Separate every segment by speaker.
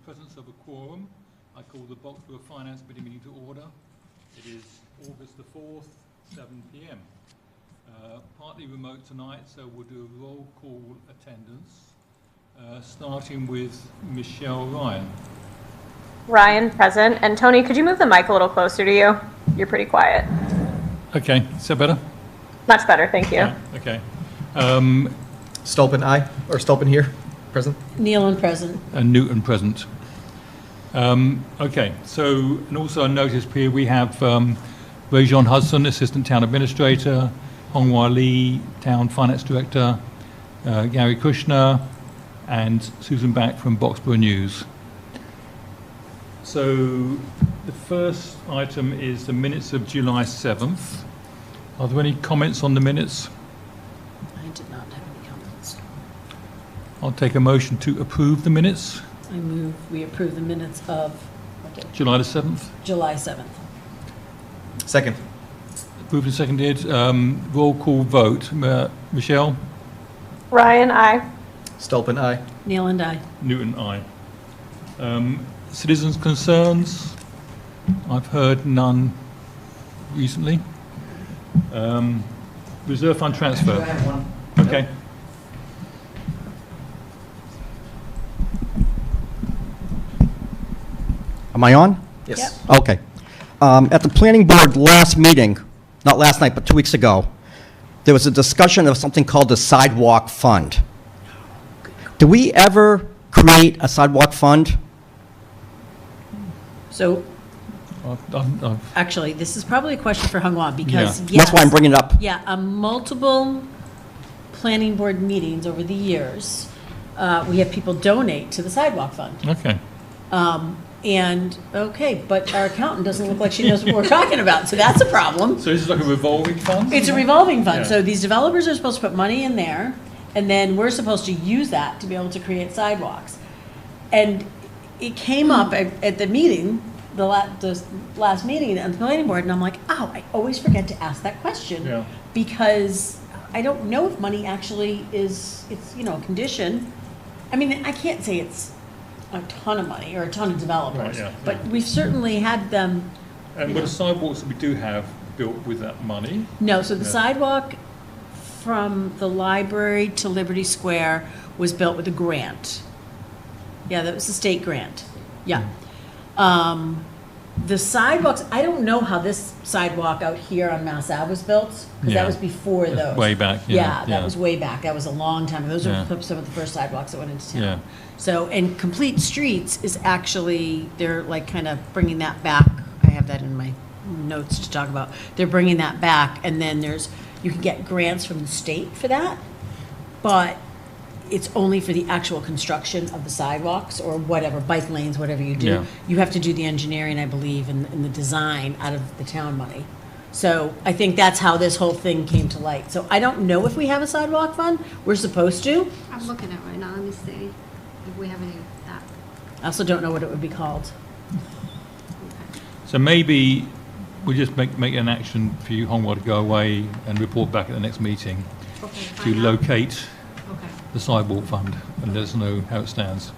Speaker 1: presence of a quorum, I call the Boxborough Finance Committee meeting to order. It is August the 4th, 7 p.m. Partly remote tonight, so we'll do a roll call attendance, starting with Michelle Ryan.
Speaker 2: Ryan, present. And Tony, could you move the mic a little closer to you? You're pretty quiet.
Speaker 1: Okay, is that better?
Speaker 2: Much better, thank you.
Speaker 1: Yeah, okay.
Speaker 3: Stolpen, aye. Or Stolpen here, present.
Speaker 4: Nealon, present.
Speaker 1: And Newton present. Okay, so, and also I noticed here we have Rajon Hudson, Assistant Town Administrator, Honghua Lee, Town Finance Director, Gary Kushner, and Susan Back from Boxborough News. So the first item is the minutes of July 7th. Are there any comments on the minutes?
Speaker 4: I did not have any comments.
Speaker 1: I'll take a motion to approve the minutes.
Speaker 4: I move we approve the minutes of
Speaker 1: July the 7th.
Speaker 4: July 7th.
Speaker 3: Second.
Speaker 1: Approved and seconded. Roll call vote. Michelle?
Speaker 2: Ryan, aye.
Speaker 3: Stolpen, aye.
Speaker 4: Nealon, aye.
Speaker 1: Newton, aye. Citizens' concerns? I've heard none recently. Reserve fund transfer.
Speaker 3: I have one.
Speaker 1: Okay.
Speaker 5: Am I on?
Speaker 3: Yes.
Speaker 5: Okay. At the planning board last meeting, not last night, but 2 weeks ago, there was a discussion of something called the sidewalk fund. Do we ever create a sidewalk fund?
Speaker 4: So
Speaker 1: I've
Speaker 4: actually, this is probably a question for Honghua because yes,
Speaker 5: That's why I'm bringing it up.
Speaker 4: yeah, multiple planning board meetings over the years, we have people donate to the sidewalk fund.
Speaker 1: okay.
Speaker 4: But our accountant doesn't look like she knows what we're talking about, so that's a problem.
Speaker 1: So this is like a revolving fund?
Speaker 4: It's a revolving fund,
Speaker 1: Yeah.
Speaker 4: so these developers are supposed to put money in there, and then we're supposed to use that to be able to create sidewalks. And it came up at the meeting, the last meeting on the planning board, and I'm like, oh, I always forget to ask that question.
Speaker 1: Yeah.
Speaker 4: Because I don't know if money actually it's a condition. I mean, I can't say it's a ton of money or a ton of developers,
Speaker 1: Right, yeah,
Speaker 4: but
Speaker 1: yeah.
Speaker 4: we've certainly had them.
Speaker 1: And were the sidewalks that we do have built with that money?
Speaker 4: No, so the
Speaker 1: No.
Speaker 4: sidewalk from the library to Liberty Square was built with a grant. Yeah, that was a state grant. Yeah. The sidewalks, I don't know how this sidewalk out here on Mass Ave was built, because
Speaker 1: Yeah.
Speaker 4: that was before
Speaker 1: That's
Speaker 4: those.
Speaker 1: way back, yeah,
Speaker 4: That
Speaker 1: yeah.
Speaker 4: was way back. That was a long time ago. Those
Speaker 1: Yeah.
Speaker 4: were some of the first sidewalks that went into town.
Speaker 1: Yeah.
Speaker 4: So, and Complete Streets is actually, they're like kind of bringing that back. I have that in my notes to talk about. They're bringing that back, and then you can get grants from the state for that, but it's only for the actual construction of the sidewalks or whatever, bike lanes, whatever you do.
Speaker 1: Yeah.
Speaker 4: You have to do the engineering, I believe, and the design out of the town money. So I think that's how this whole thing came to light. So I don't know if we have a sidewalk fund. We're supposed to.
Speaker 6: I'm looking at it right now, let me see if we have any of that.
Speaker 4: I also don't know what it would be called.
Speaker 1: So maybe we just make an action for you, Honghua, to go away and report back at the next meeting
Speaker 6: Okay,
Speaker 1: to
Speaker 6: find out.
Speaker 1: locate
Speaker 6: Okay.
Speaker 1: the sidewalk fund and let us know how it stands.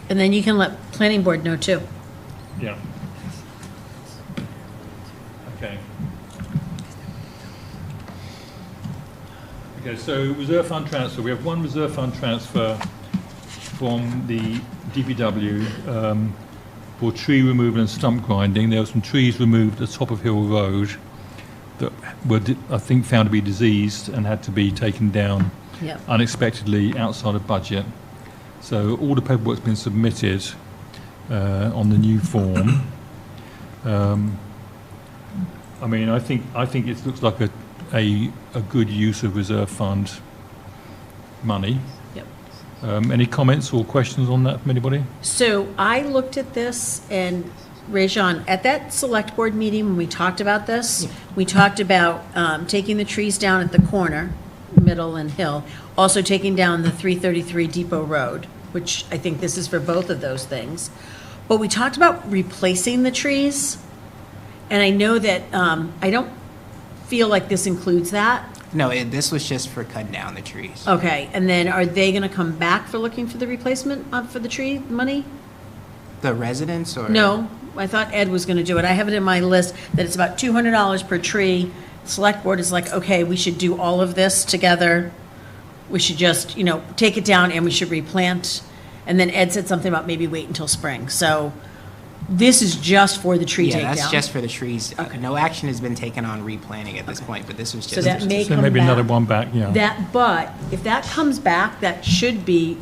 Speaker 4: And then you can let planning board know too.
Speaker 1: Yeah. Okay. Okay, so reserve fund transfer. We have one reserve fund transfer from the DPW for tree removal and stump grinding. There were some trees removed at the top of Hill Road that were, I think, found to be diseased and had to be taken down
Speaker 4: Yep.
Speaker 1: unexpectedly outside of budget. So all the paperwork's been submitted on the new form. I mean, I think it looks like a good use of reserve fund money.
Speaker 4: Yep.
Speaker 1: Any comments or questions on that from anybody?
Speaker 4: So I looked at this, and Rajon, at that select board meeting, when we talked about this, we talked about taking the trees down at the corner, Middle and Hill, also taking down the 333 Depot Road, which I think this is for both of those things. But we talked about replacing the trees, and I know that I don't feel like this includes that.
Speaker 7: No, this was just for cutting down the trees.
Speaker 4: Okay, and then are they gonna come back for looking for the replacement for the tree money?
Speaker 7: The residents or?
Speaker 4: No, I thought Ed was gonna do it. I have it in my list that it's about $200 per tree. Select board is like, okay, we should do all of this together. We should just, take it down and we should replant. And then Ed said something about maybe wait until spring. So this is just for the tree takedown.
Speaker 7: Yeah, that's just for the trees.
Speaker 4: Okay.
Speaker 7: No action has been taken on replanting at this point, but this was just.
Speaker 4: So that may
Speaker 1: So
Speaker 4: come
Speaker 1: maybe another
Speaker 4: back.
Speaker 1: one back, yeah.
Speaker 4: But if that comes back, that should be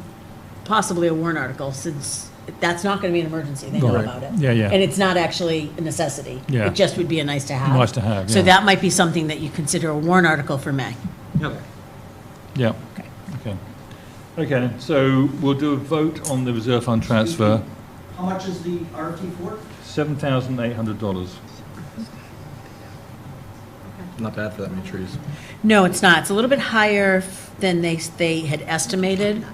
Speaker 4: possibly a warrant article, since that's not gonna be an emergency, they know
Speaker 1: Right.
Speaker 4: about it.
Speaker 1: Yeah, yeah.
Speaker 4: And it's not actually a necessity.
Speaker 1: Yeah.
Speaker 4: It just would be a nice to have.
Speaker 1: Nice to have,
Speaker 4: So
Speaker 1: yeah.
Speaker 4: that might be something that you consider a warrant article for May.
Speaker 3: Okay.
Speaker 1: Yeah.
Speaker 4: Okay.
Speaker 1: Okay. Okay, so we'll do a vote on the reserve fund transfer,
Speaker 5: How much is the RFT for?
Speaker 1: $7,800.
Speaker 3: Not bad for that many trees.
Speaker 4: No, it's not. It's a little bit higher than they had estimated.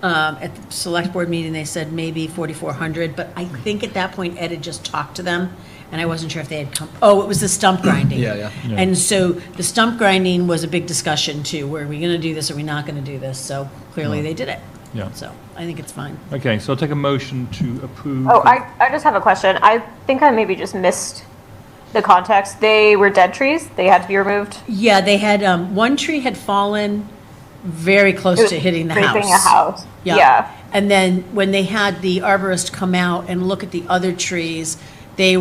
Speaker 4: At the select board meeting, they said maybe 4,400, but I think at that point Ed had just talked to them, and I wasn't sure if they had come, it was the stump grinding.
Speaker 3: Yeah.
Speaker 1: Yeah.
Speaker 4: And so the stump grinding was a big discussion too. Were we gonna do this, or are we not gonna do this? So clearly they did it.
Speaker 1: Yeah.
Speaker 4: So I think it's fine.
Speaker 1: Okay, so I'll take a motion to approve.
Speaker 2: Oh, I just have a question. I think I maybe just missed the context. They were dead trees? They had to be removed?
Speaker 4: Yeah, they had, one tree had fallen very close
Speaker 2: It was
Speaker 4: to hitting the house.
Speaker 2: scraping a house. Yeah.
Speaker 4: And then when they had the arborist come out and look at the other trees, they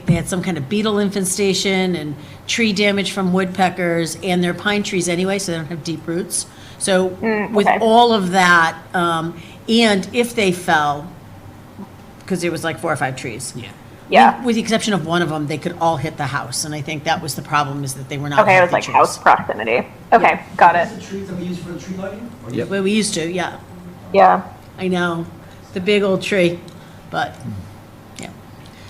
Speaker 4: had some kind of beetle infestation and tree damage from woodpeckers, and they're pine trees anyway, so they don't have deep roots. So with
Speaker 2: okay.
Speaker 4: all of that, and if they fell, because there was like 4 or 5 trees.
Speaker 7: Yeah.
Speaker 2: Yeah.
Speaker 4: With the exception of one of them, they could all hit the house, and I think that was the problem, is that they were not
Speaker 2: Okay, it was
Speaker 4: healthy
Speaker 2: like
Speaker 4: trees.
Speaker 2: house proximity. Okay, got it.
Speaker 5: The trees that we use for the tree lighting?
Speaker 3: Yep.
Speaker 4: Well, we used to, yeah.
Speaker 2: Yeah.
Speaker 4: I know, the big old tree, but, yeah.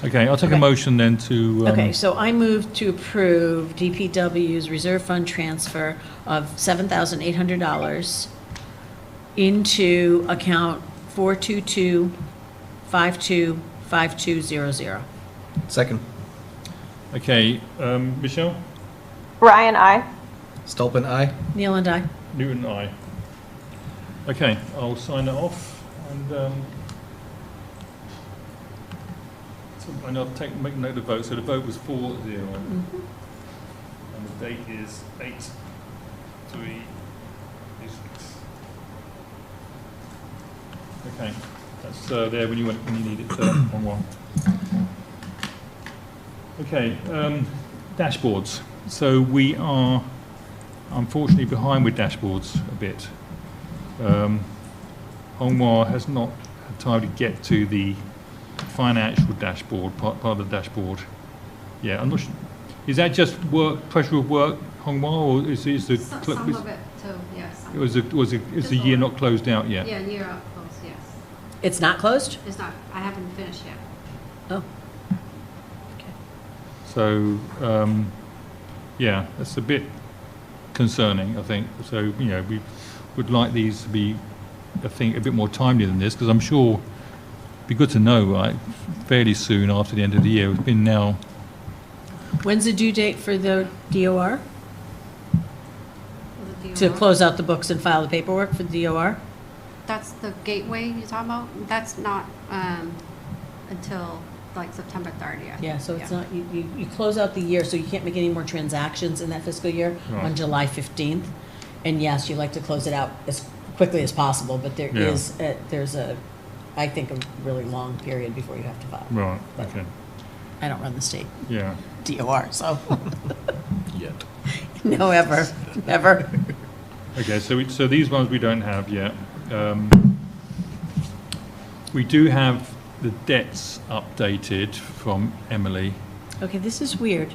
Speaker 1: Okay, I'll take a
Speaker 4: Okay.
Speaker 1: motion then to.
Speaker 4: Okay, so I move to approve DPW's reserve fund transfer of $7,800 into account 422525200.
Speaker 3: Second.
Speaker 1: Okay, Michelle?
Speaker 2: Ryan, I.
Speaker 3: Stolpen, aye.
Speaker 4: Neil and I.
Speaker 1: Newton, aye. Okay, I'll sign it off and, and I'll make note of the vote. So the vote was 4-0. And the date is 8/3/26. Okay, that's there when you need it, on one. Okay, dashboards. So we are unfortunately behind with dashboards a bit. Hongwa has not had time to get to the financial dashboard, part of the dashboard. Yeah, I'm not sure. Is that just pressure of work, Hongwa, or is the
Speaker 6: Some of it too, yes.
Speaker 1: is the year not closed out yet?
Speaker 6: Yeah, year up close, yes.
Speaker 4: It's not closed?
Speaker 6: It's not, I haven't finished yet.
Speaker 4: Oh.
Speaker 1: So, yeah, that's a bit concerning, I think. So, we would like these to be, I think, a bit more timely than this, because I'm sure it'd be good to know, right, fairly soon after the end of the year. It's been now,
Speaker 4: When's the due date for the DOR?
Speaker 6: Was it
Speaker 4: To
Speaker 6: DOR?
Speaker 4: close out the books and file the paperwork for the DOR?
Speaker 6: That's the gateway you're talking about? That's not, until like September 30th.
Speaker 4: Yeah, so it's not, you close out the year, so you can't make any more transactions in that fiscal year on
Speaker 1: Right.
Speaker 4: July 15th. And yes, you like to close it out as quickly as possible, but there
Speaker 1: Yeah.
Speaker 4: is, there's I think, a really long period before you have to file.
Speaker 1: right, okay,
Speaker 4: I don't run the state
Speaker 1: yeah.
Speaker 4: DOR, so,
Speaker 3: Yet.
Speaker 4: no, ever.
Speaker 1: Okay, so these ones we don't have yet. We do have the debts updated from Emily.
Speaker 4: Okay, this is weird,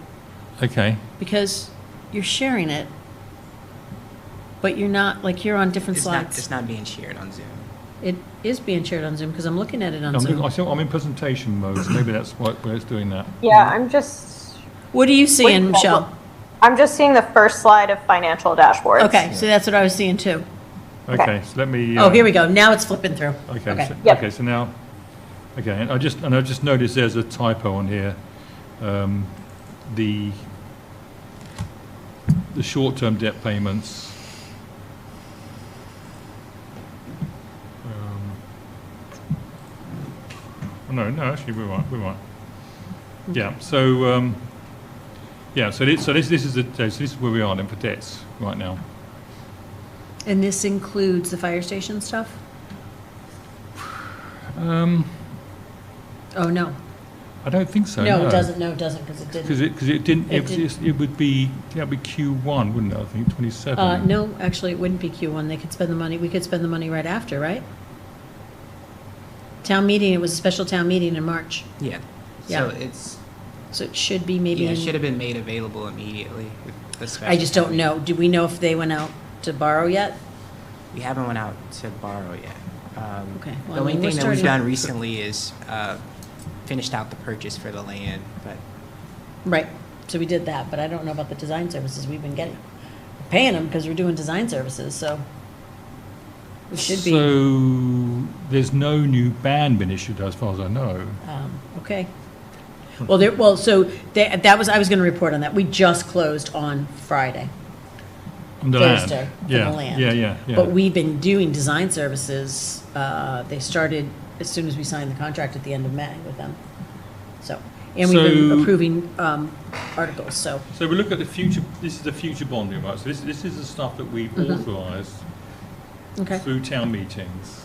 Speaker 1: Okay,
Speaker 4: because you're sharing it, but you're not, like, you're on different
Speaker 7: It's not,
Speaker 4: slides.
Speaker 7: it's not being shared on Zoom.
Speaker 4: It is being shared on Zoom, because I'm looking at it on Zoom.
Speaker 1: I'm in presentation mode, so maybe that's why it's doing that.
Speaker 2: Yeah, I'm just
Speaker 4: What are you seeing,
Speaker 2: Wait,
Speaker 4: Michelle?
Speaker 2: I'm just seeing the first slide of financial dashboards.
Speaker 4: Okay, so that's what I was seeing too.
Speaker 1: Okay, so let me.
Speaker 4: Oh, here we go. Now it's flipping through.
Speaker 1: Okay, so,
Speaker 2: Yep.
Speaker 1: okay, so now, okay, and I just noticed there's a typo on here. The the short-term debt payments. No, actually, we're right. Yeah, so, this is where we are then for debts right now.
Speaker 4: And this includes the fire station stuff? Oh, no.
Speaker 1: I don't think so,
Speaker 4: No, it doesn't, because it didn't.
Speaker 1: Because it didn't,
Speaker 4: It didn't.
Speaker 1: it would be, that would be Q1, wouldn't it, I think, 27?
Speaker 4: No, actually, it wouldn't be Q1. They could spend the money, we could spend the money right after, right? Town meeting, it was a special town meeting in March.
Speaker 7: Yeah.
Speaker 4: Yeah.
Speaker 7: So it's,
Speaker 4: So it should be maybe
Speaker 7: yeah, it
Speaker 4: in-
Speaker 7: should have been made available immediately. With the special
Speaker 4: I just don't
Speaker 7: town
Speaker 4: know. Do we know if they went out to borrow yet?
Speaker 7: meeting. We haven't went out to borrow yet.
Speaker 4: Okay, well,
Speaker 7: The
Speaker 4: I
Speaker 7: only
Speaker 4: mean, we're
Speaker 7: thing that we've
Speaker 4: starting-
Speaker 7: done recently is finished out the purchase for the land, but
Speaker 4: Right, so we did that, but I don't know about the design services we've been getting. We're paying them because we're doing design services, so we should be,
Speaker 1: So, there's no new ban been issued as far as I know.
Speaker 4: okay. That was, I was gonna report on that. We just closed on Friday.
Speaker 1: On the land.
Speaker 4: Thursday for
Speaker 1: Yeah,
Speaker 4: the land.
Speaker 1: yeah.
Speaker 4: But we've been doing design services, they started as soon as we signed the contract at the end of May with them. So, and we've been
Speaker 1: So-
Speaker 4: approving articles, so,
Speaker 1: So we look at the future, this is the future bonding, right? So this is the stuff that we've authorised
Speaker 4: okay.
Speaker 1: through town meetings.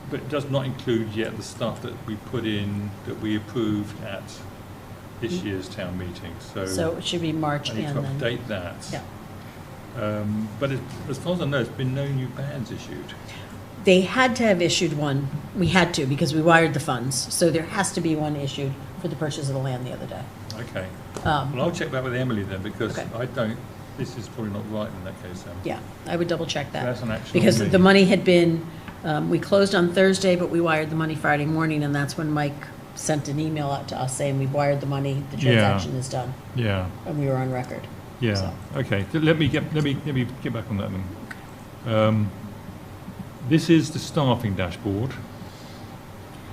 Speaker 1: But it does not include yet the stuff that we put in, that we approved at this year's town meeting.
Speaker 4: So it should be March
Speaker 1: I need to
Speaker 4: and then,
Speaker 1: update that.
Speaker 4: yeah.
Speaker 1: But as far as I know, there's been no new bans issued.
Speaker 4: They had to have issued one, we had to, because we wired the funds, so there has to be one issued for the purchase of the land the other day.
Speaker 1: Okay. Well, I'll check that with Emily then, because
Speaker 4: Okay.
Speaker 1: I don't, this is probably not right in that case then.
Speaker 4: Yeah, I would double check that.
Speaker 1: That's an action on
Speaker 4: Because
Speaker 1: me.
Speaker 4: the money had been, we closed on Thursday, but we wired the money Friday morning, and that's when Mike sent an email out to us saying we've wired the money, the
Speaker 1: Yeah.
Speaker 4: transaction is done,
Speaker 1: Yeah.
Speaker 4: and we were on record.
Speaker 1: Yeah,
Speaker 4: So-
Speaker 1: okay, let me get back on that then. This is the staffing dashboard.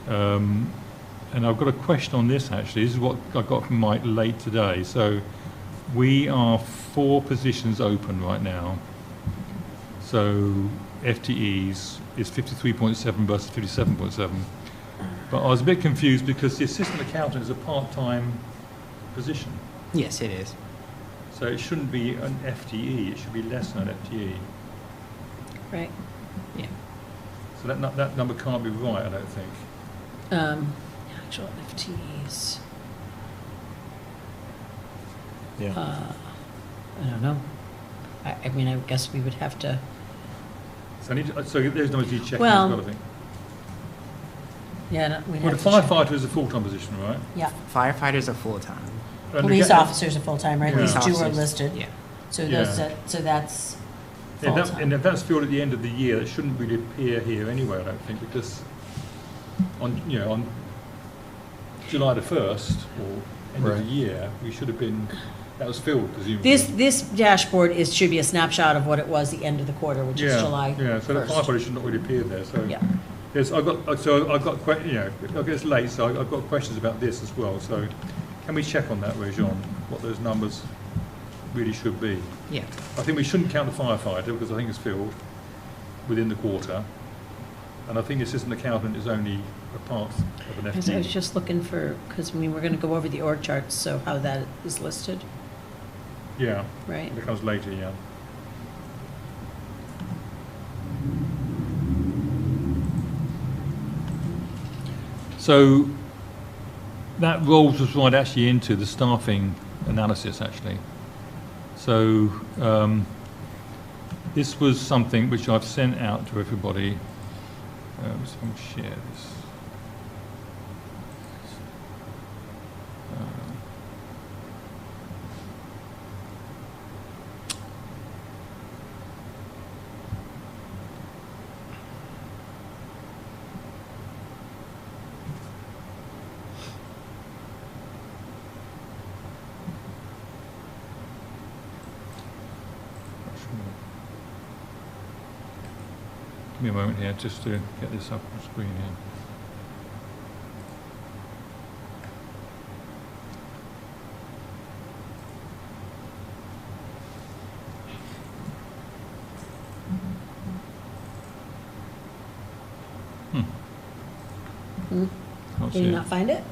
Speaker 1: And I've got a question on this actually, this is what I got from Mike late today. So we are 4 positions open right now. So FTEs is 53.7 versus 57.7. But I was a bit confused because the assistant accountant is a part-time position.
Speaker 7: yes, it is.
Speaker 1: So it shouldn't be an FTE, it should be less than an FTE.
Speaker 4: Right.
Speaker 7: Yeah.
Speaker 1: So that number can't be right, I don't think.
Speaker 4: Actual FTEs,
Speaker 1: Yeah.
Speaker 4: I don't know. I mean, I guess we would have to,
Speaker 1: So there's no need to check
Speaker 4: Well,
Speaker 1: as well, I think.
Speaker 4: yeah, we'd
Speaker 1: Well, the
Speaker 4: have to check.
Speaker 1: firefighter is a full-time position, right?
Speaker 4: Yeah,
Speaker 7: Firefighters are full-time.
Speaker 1: And the
Speaker 4: police
Speaker 1: ga-
Speaker 4: officers are full-time, right? At
Speaker 1: Yeah.
Speaker 4: least 2 are
Speaker 7: Officers,
Speaker 4: listed.
Speaker 7: Yeah.
Speaker 4: So
Speaker 1: Yeah.
Speaker 4: so that's
Speaker 1: And
Speaker 4: full-time.
Speaker 1: if that's filled at the end of the year, it shouldn't really appear here anyway, I don't think, because on July the 1st, or end of
Speaker 3: Right.
Speaker 1: the year, we should have been, that was filled presumably.
Speaker 4: This dashboard should be a snapshot of what it was the end of the quarter, which is July 1st.
Speaker 1: Yeah, so the firefighter should not really appear there, so.
Speaker 4: Yeah.
Speaker 1: Yes, I get late, so I've got questions about this as well, so can we check on that, Rajon, what those numbers really should be?
Speaker 7: Yeah.
Speaker 1: I think we shouldn't count the firefighter, because I think it's filled within the quarter, and I think the assistant accountant is only a part of an
Speaker 4: Because I was
Speaker 1: FTE.
Speaker 4: just looking for, because we're going to go over the org charts, so how that is listed,
Speaker 1: Yeah,
Speaker 4: right?
Speaker 1: it comes later, yeah. So that rolls us right actually into the staffing analysis, actually. So this was something which I've sent out to everybody. So I'm gonna share this. Give me a moment here just to get this up on screen here. Can't
Speaker 4: Can
Speaker 1: see
Speaker 4: you
Speaker 1: it.
Speaker 4: not find it?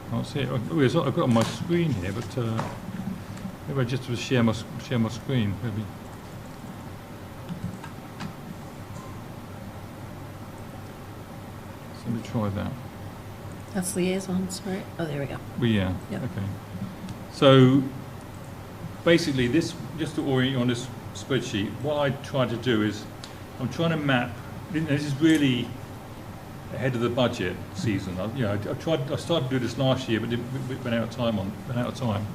Speaker 1: Can't see it. Oh, it's not, I've got it on my screen here, but maybe I just share my screen. Maybe. So let me try that.
Speaker 4: That's liaisons, right? Oh, there we go.
Speaker 1: Well, yeah.
Speaker 4: Yep.
Speaker 1: Okay. So basically, this just to orient you on this spreadsheet, what I try to do is I'm trying to map. This is really ahead of the budget season. I started to do this last year, but ran out of time.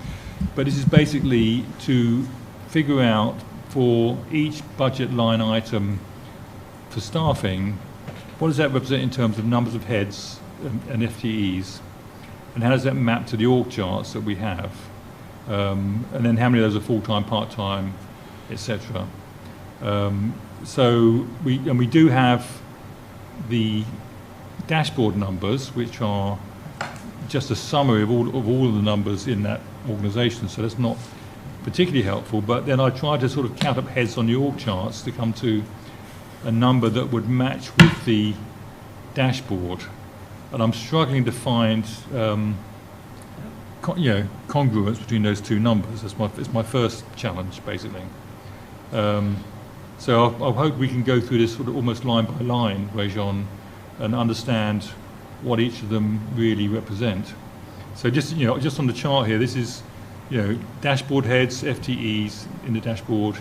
Speaker 1: But this is basically to figure out for each budget line item for staffing, what does that represent in terms of numbers of heads and FTEs, and how does that map to the org charts that we have, and then how many of those are full-time, part-time, etc. So we do have the dashboard numbers, which are just a summary of all of the numbers in that organisation. So that's not particularly helpful. But then I try to sort of count up heads on the org charts to come to a number that would match with the dashboard. And I'm struggling to find congruence between those two numbers. It's my first challenge, basically. So I hope we can go through this sort of almost line by line, Rajon, and understand what each of them really represent. So just on the chart here, this is dashboard heads, FTEs in the dashboard,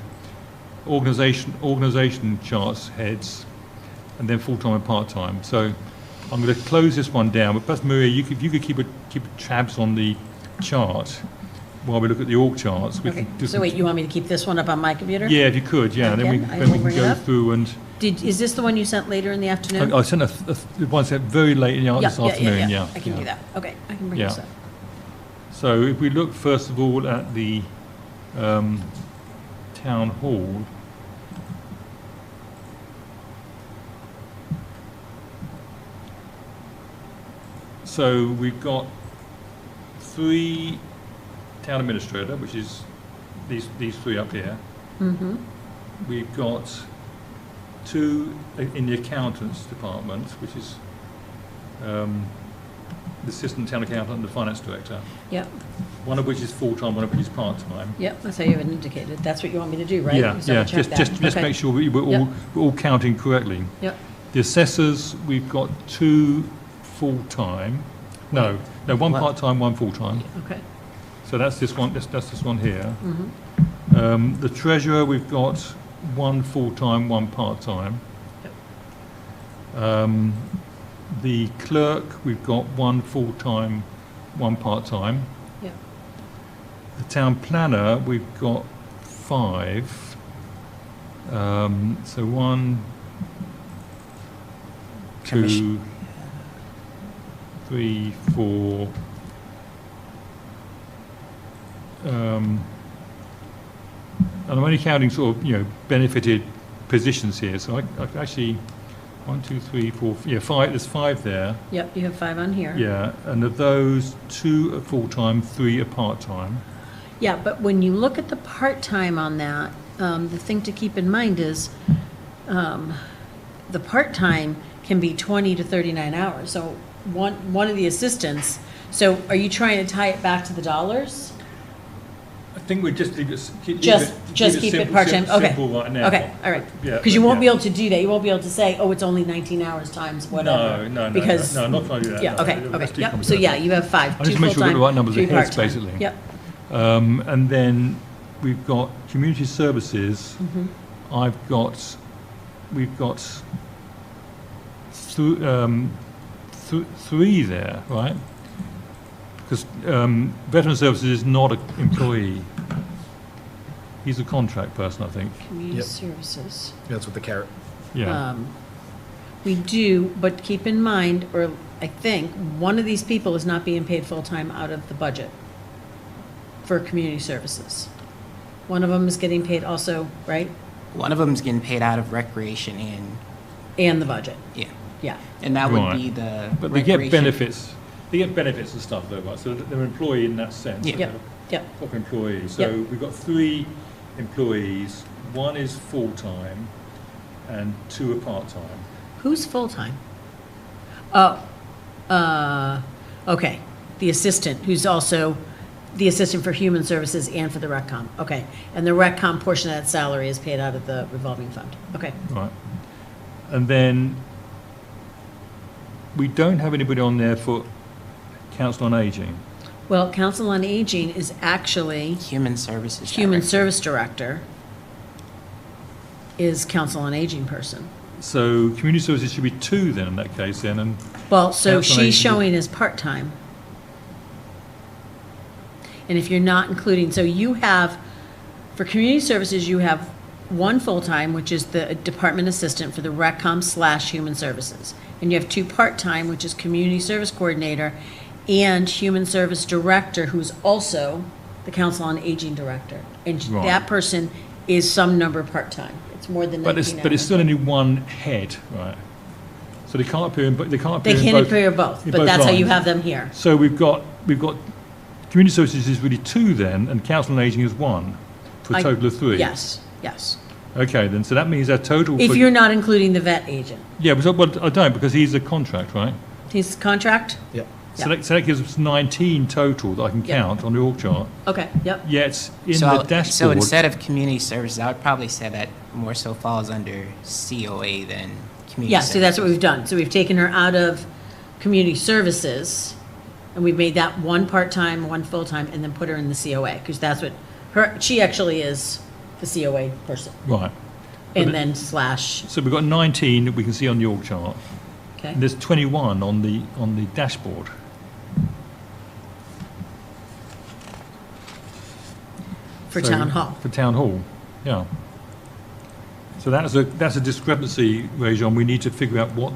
Speaker 1: organisation charts heads, and then full-time and part-time. So I'm going to close this one down, but perhaps Maria, if you could keep tabs on the chart while we look at the org charts. We
Speaker 4: Okay,
Speaker 1: can do
Speaker 4: so
Speaker 1: some-
Speaker 4: wait, you want me to keep this one up on my computer?
Speaker 1: Yeah, if you could, yeah.
Speaker 4: I
Speaker 1: Then we
Speaker 4: can. I
Speaker 1: then we
Speaker 4: will
Speaker 1: can
Speaker 4: bring it
Speaker 1: go
Speaker 4: up.
Speaker 1: through and
Speaker 4: Is this the one you sent later in the afternoon?
Speaker 1: I sent one sent very late in the
Speaker 4: Yeah,
Speaker 1: this afternoon. Yeah,
Speaker 4: I can
Speaker 1: yeah.
Speaker 4: do that. Okay, I can bring
Speaker 1: Yeah.
Speaker 4: this up.
Speaker 1: So if we look first of all at the town hall, so we've got 3 town administrator, which is these 3 up here.
Speaker 4: Mm-hmm.
Speaker 1: We've got 2 in the accountants department, which is the assistant town accountant and the finance director.
Speaker 4: Yep,
Speaker 1: One of which is full-time, one of which is part-time.
Speaker 4: yep, that's how you have it indicated. That's what you want me to do, right?
Speaker 1: Yeah,
Speaker 4: So
Speaker 1: yeah,
Speaker 4: check that.
Speaker 1: just
Speaker 4: Okay.
Speaker 1: make sure we're all counting correctly.
Speaker 4: Yep,
Speaker 1: The assessors, we've got 2 full-time, no, one
Speaker 5: What?
Speaker 1: part-time, one full-time.
Speaker 4: okay.
Speaker 1: So that's this one, that's this one here.
Speaker 4: Mm-hmm.
Speaker 1: The treasurer, we've got 1 full-time, 1 part-time. The clerk, we've got 1 full-time, 1 part-time.
Speaker 4: Yep,
Speaker 1: The town planner, we've got 5. So 1, 2,
Speaker 7: Commission.
Speaker 1: 3, 4. And I'm only counting sort of, benefited positions here. So I actually, 1, 2, 3, 4, 5, there's 5 there.
Speaker 4: yep, you have 5 on here.
Speaker 1: Yeah, and of those, 2 are full-time, 3 are part-time.
Speaker 4: Yeah, but when you look at the part-time on that, the thing to keep in mind is, the part-time can be 20 to 39 hours. So one of the assistants, so are you trying to tie it back to the dollars?
Speaker 1: I think we just leave it, keep
Speaker 4: Just keep it part-time, okay.
Speaker 1: Simple right now.
Speaker 4: Okay, all right.
Speaker 1: Yeah,
Speaker 4: Because you won't be
Speaker 1: yeah.
Speaker 4: able to do that. You won't be able to say, oh, it's only 19 hours times whatever.
Speaker 1: No,
Speaker 4: Because,
Speaker 1: no, I'm not trying to do that.
Speaker 4: yeah,
Speaker 1: no.
Speaker 4: okay,
Speaker 1: That's
Speaker 4: okay,
Speaker 1: too
Speaker 4: yep. So
Speaker 1: complicated.
Speaker 4: yeah, you have 5,
Speaker 1: I
Speaker 4: 2
Speaker 1: just make sure we've got
Speaker 4: full-time,
Speaker 1: the right numbers
Speaker 4: 3
Speaker 1: of heads,
Speaker 4: part-time.
Speaker 1: basically.
Speaker 4: Yep,
Speaker 1: And then we've got community services.
Speaker 4: Mm-hmm.
Speaker 1: We've got 3 there, right? Because veteran services is not an employee. He's a contract person, I think.
Speaker 4: community
Speaker 3: Yep.
Speaker 4: services.
Speaker 3: That's with the carrot.
Speaker 1: Yeah.
Speaker 4: We do, but keep in mind, or I think, one of these people is not being paid full-time out of the budget for community services. One of them is getting paid also, right?
Speaker 7: One of them's getting paid out of recreation
Speaker 4: And the budget,
Speaker 7: yeah.
Speaker 4: yeah.
Speaker 7: And that would
Speaker 1: Right.
Speaker 7: be the
Speaker 1: But they get
Speaker 7: recreation-
Speaker 1: benefits. They get benefits and stuff, though, right? So they're an employee in that sense.
Speaker 7: Yeah.
Speaker 4: Yep,
Speaker 1: They're
Speaker 4: yep,
Speaker 1: Proper employees. So
Speaker 4: Yep.
Speaker 1: we've got 3 employees. 1 is full-time and 2 are part-time.
Speaker 4: who's full-time? Oh, Okay, the assistant, who's also the assistant for human services and for the RecCom. Okay, and the RecCom portion of that salary is paid out of the revolving fund. Okay.
Speaker 1: Right. And then we don't have anybody on there for Council on Aging.
Speaker 4: Well, Council on Aging is actually
Speaker 7: Human Services
Speaker 4: Human
Speaker 7: Director.
Speaker 4: Service Director is Council on Aging person.
Speaker 1: So community services should be 2 then in that case then, and
Speaker 4: Well, so
Speaker 1: Council on Aging
Speaker 4: she's
Speaker 1: is-
Speaker 4: showing as part-time. And if you're not including, so you have, for community services, you have one full-time, which is the department assistant for the RecCom/Human Services. And you have 2 part-time, which is community service coordinator and human service director, who's also the Council on Aging director. And
Speaker 1: Right.
Speaker 4: that person is some number part-time. It's more than 19
Speaker 1: but it's
Speaker 4: hours.
Speaker 1: still only one head, right? So they can't appear in, they can't appear
Speaker 4: They
Speaker 1: in
Speaker 4: can't
Speaker 1: both.
Speaker 4: appear both,
Speaker 1: in
Speaker 4: but
Speaker 1: both
Speaker 4: that's how you
Speaker 1: lines.
Speaker 4: have them here.
Speaker 1: So we've got community services is really 2 then, and council on aging is 1, for a
Speaker 4: I-
Speaker 1: total of 3.
Speaker 4: Yes, yes.
Speaker 1: Okay, then, so that means our total.
Speaker 4: If
Speaker 1: for-
Speaker 4: you're not including the vet agent.
Speaker 1: Yeah, but I don't, because he's a contract, right?
Speaker 4: His contract?
Speaker 3: Yep.
Speaker 1: So that gives us 19 total that I can
Speaker 4: Yeah.
Speaker 1: count on the org chart.
Speaker 4: Okay, yep.
Speaker 1: Yet in
Speaker 7: So,
Speaker 1: the dashboard.
Speaker 7: so instead of community services, I would probably say that more so falls under COA than community
Speaker 4: Yeah, so that's what
Speaker 7: services.
Speaker 4: we've done. So we've taken her out of community services, and we've made that 1 part-time, 1 full-time, and then put her in the COA, because that's what she actually is the COA person.
Speaker 1: Right.
Speaker 4: And
Speaker 1: But
Speaker 4: then slash,
Speaker 1: So we've got 19 that we can see on the org chart.
Speaker 4: okay?
Speaker 1: And there's 21 on the dashboard.
Speaker 4: For
Speaker 1: So-
Speaker 4: town hall.
Speaker 1: For town hall, yeah. So that's a discrepancy, Rajon. We need to figure out why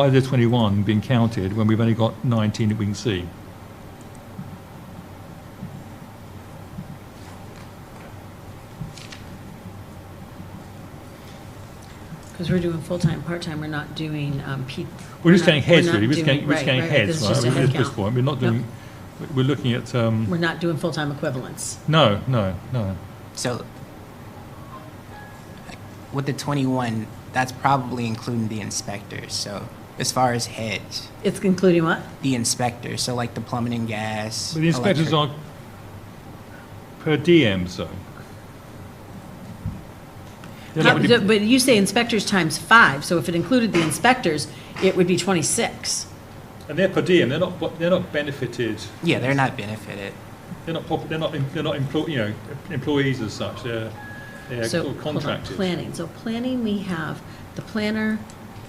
Speaker 1: there's 21 being counted when we've only got 19 that we can see.
Speaker 4: Because we're doing full-time, part-time, we're not doing
Speaker 1: We're just getting heads, really. We're just
Speaker 4: doing-
Speaker 1: getting
Speaker 4: right,
Speaker 1: heads,
Speaker 4: this is
Speaker 1: right?
Speaker 4: just a head
Speaker 1: At this
Speaker 4: count.
Speaker 1: point, we're not doing, we're looking at,
Speaker 4: We're not doing full-time equivalents.
Speaker 1: no.
Speaker 7: So with the 21, that's probably including the inspectors. So as far as heads,
Speaker 4: It's including what?
Speaker 7: the inspectors, so like the plumbing and gas.
Speaker 1: But the inspectors
Speaker 7: electric.
Speaker 1: are per DM, so. They're not really-
Speaker 4: But you say inspectors times 5, so if it included the inspectors, it would be 26.
Speaker 1: And they're per diem, they're not benefited,
Speaker 7: Yeah, they're not benefited.
Speaker 1: they're not employees as such, they're
Speaker 4: So,
Speaker 1: sort of
Speaker 4: hold on,
Speaker 1: contracted.
Speaker 4: planning. So planning, we have the planner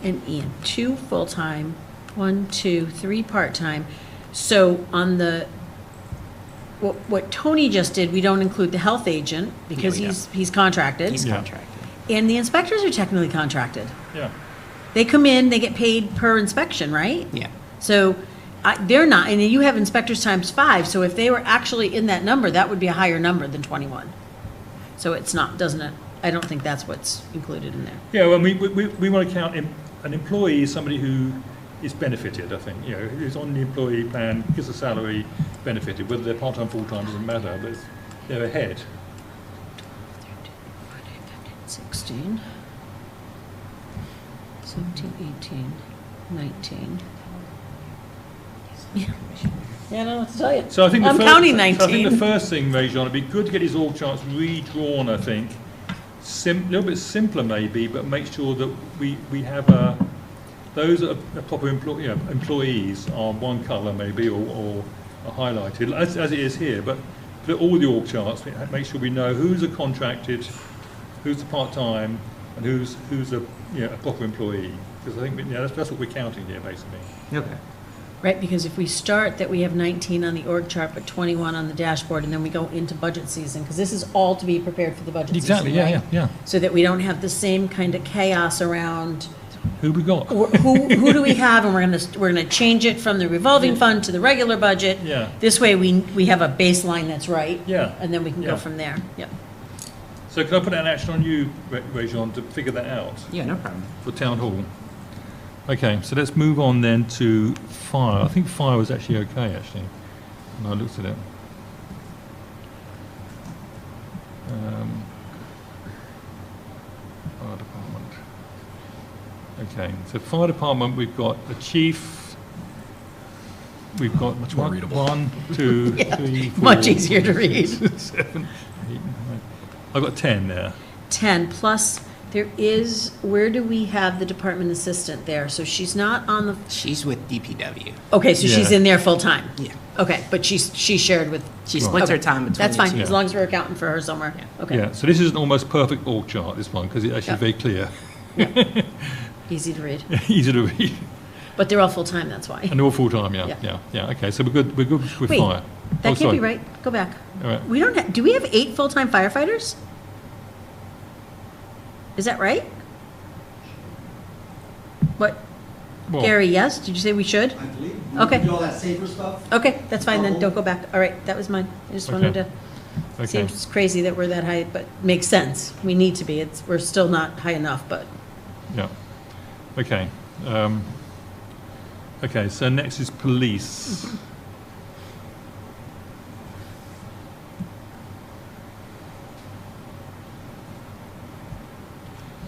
Speaker 4: and Ian, 2 full-time, 1, 2, 3 part-time. So on the, what Tony just did, we don't include the health agent because
Speaker 7: Yeah,
Speaker 4: he's contracted.
Speaker 7: He's
Speaker 1: Yeah.
Speaker 7: contracted.
Speaker 4: And the inspectors are technically contracted.
Speaker 1: Yeah,
Speaker 4: They come in, they get paid per inspection, right?
Speaker 7: Yeah.
Speaker 4: So they're not, and you have inspectors times 5, so if they were actually in that number, that would be a higher number than 21. So it's not, doesn't it, I don't think that's what's included in there.
Speaker 1: yeah, well, we want to count an employee as somebody who is benefited, I think, who's on the employee plan, gets a salary, benefited, whether they're part-time, full-time, doesn't matter, but they're ahead.
Speaker 4: 16, 17, 18, 19. Yeah, I don't know what to tell you.
Speaker 1: So I think
Speaker 4: I'm counting 19.
Speaker 1: So I think the first thing, Rajon, it'd be good to get his org charts redrawn, I think. A little bit simpler maybe, but make sure that we have those that are proper employees are one colour maybe or are highlighted, as it is here, but for all the org charts, make sure we know who's a contracted, who's a part-time, and who's a proper employee. Because I think that's what we're counting here, basically.
Speaker 3: Okay.
Speaker 4: Right, because if we start that we have 19 on the org chart, but 21 on the dashboard, and then we go into budget season, because this is all to be prepared for the budget season,
Speaker 1: Exactly, yeah.
Speaker 4: right? So that we don't have the same kind of chaos around,
Speaker 1: Who we got?
Speaker 4: who do we have, and we're gonna change it from the revolving fund to the regular budget.
Speaker 1: Yeah.
Speaker 4: This way, we have a baseline that's right.
Speaker 1: Yeah.
Speaker 4: And then we can
Speaker 1: Yeah.
Speaker 4: go from there, yep.
Speaker 1: So can I put an action on you, Rajon, to figure that out
Speaker 7: Yeah, no problem.
Speaker 1: for town hall? Okay, so let's move on then to fire. I think fire was actually okay, actually, when I looked at it. Fire department. Okay, so fire department, we've got a chief, we've got
Speaker 3: Much more readable.
Speaker 1: 1, 2, 3, 4,
Speaker 4: Much easier to read.
Speaker 1: 7, 8, 9. I've got 10 there.
Speaker 4: 10, plus there is, where do we have the department assistant there? So she's not on the,
Speaker 7: She's with DPW.
Speaker 4: okay, so she's
Speaker 1: Yeah.
Speaker 4: in there full-time?
Speaker 7: Yeah.
Speaker 4: Okay, but she shared with,
Speaker 7: She splits her time between
Speaker 4: that's
Speaker 7: the
Speaker 4: fine,
Speaker 7: two.
Speaker 4: as long as we're accounting for her somewhere. Okay,
Speaker 1: Yeah, so this is an almost perfect org chart, this one, because it's actually
Speaker 4: Yeah.
Speaker 1: very clear.
Speaker 4: easy to read.
Speaker 1: Easy to read.
Speaker 4: But they're all full-time, that's why.
Speaker 1: And they're all full-time, yeah,
Speaker 4: Yeah.
Speaker 1: yeah, yeah. Okay, so we're good with
Speaker 4: Wait,
Speaker 1: fire.
Speaker 4: that can't
Speaker 1: sorry.
Speaker 4: be right, go back.
Speaker 1: All right.
Speaker 4: We don't, do we have 8 full-time firefighters? Is that right? What,
Speaker 1: Well,
Speaker 4: Gary, yes? Did you say we should?
Speaker 5: I believe.
Speaker 4: Okay.
Speaker 5: Do all that safer stuff?
Speaker 4: Okay, that's fine, then don't go back. All right, that was mine. I just wanted
Speaker 1: Okay.
Speaker 4: to,
Speaker 1: Okay.
Speaker 4: seems crazy that we're that high, but makes sense. We need to be. We're still not high enough, but,
Speaker 1: Yeah. Okay. Okay, so next is police.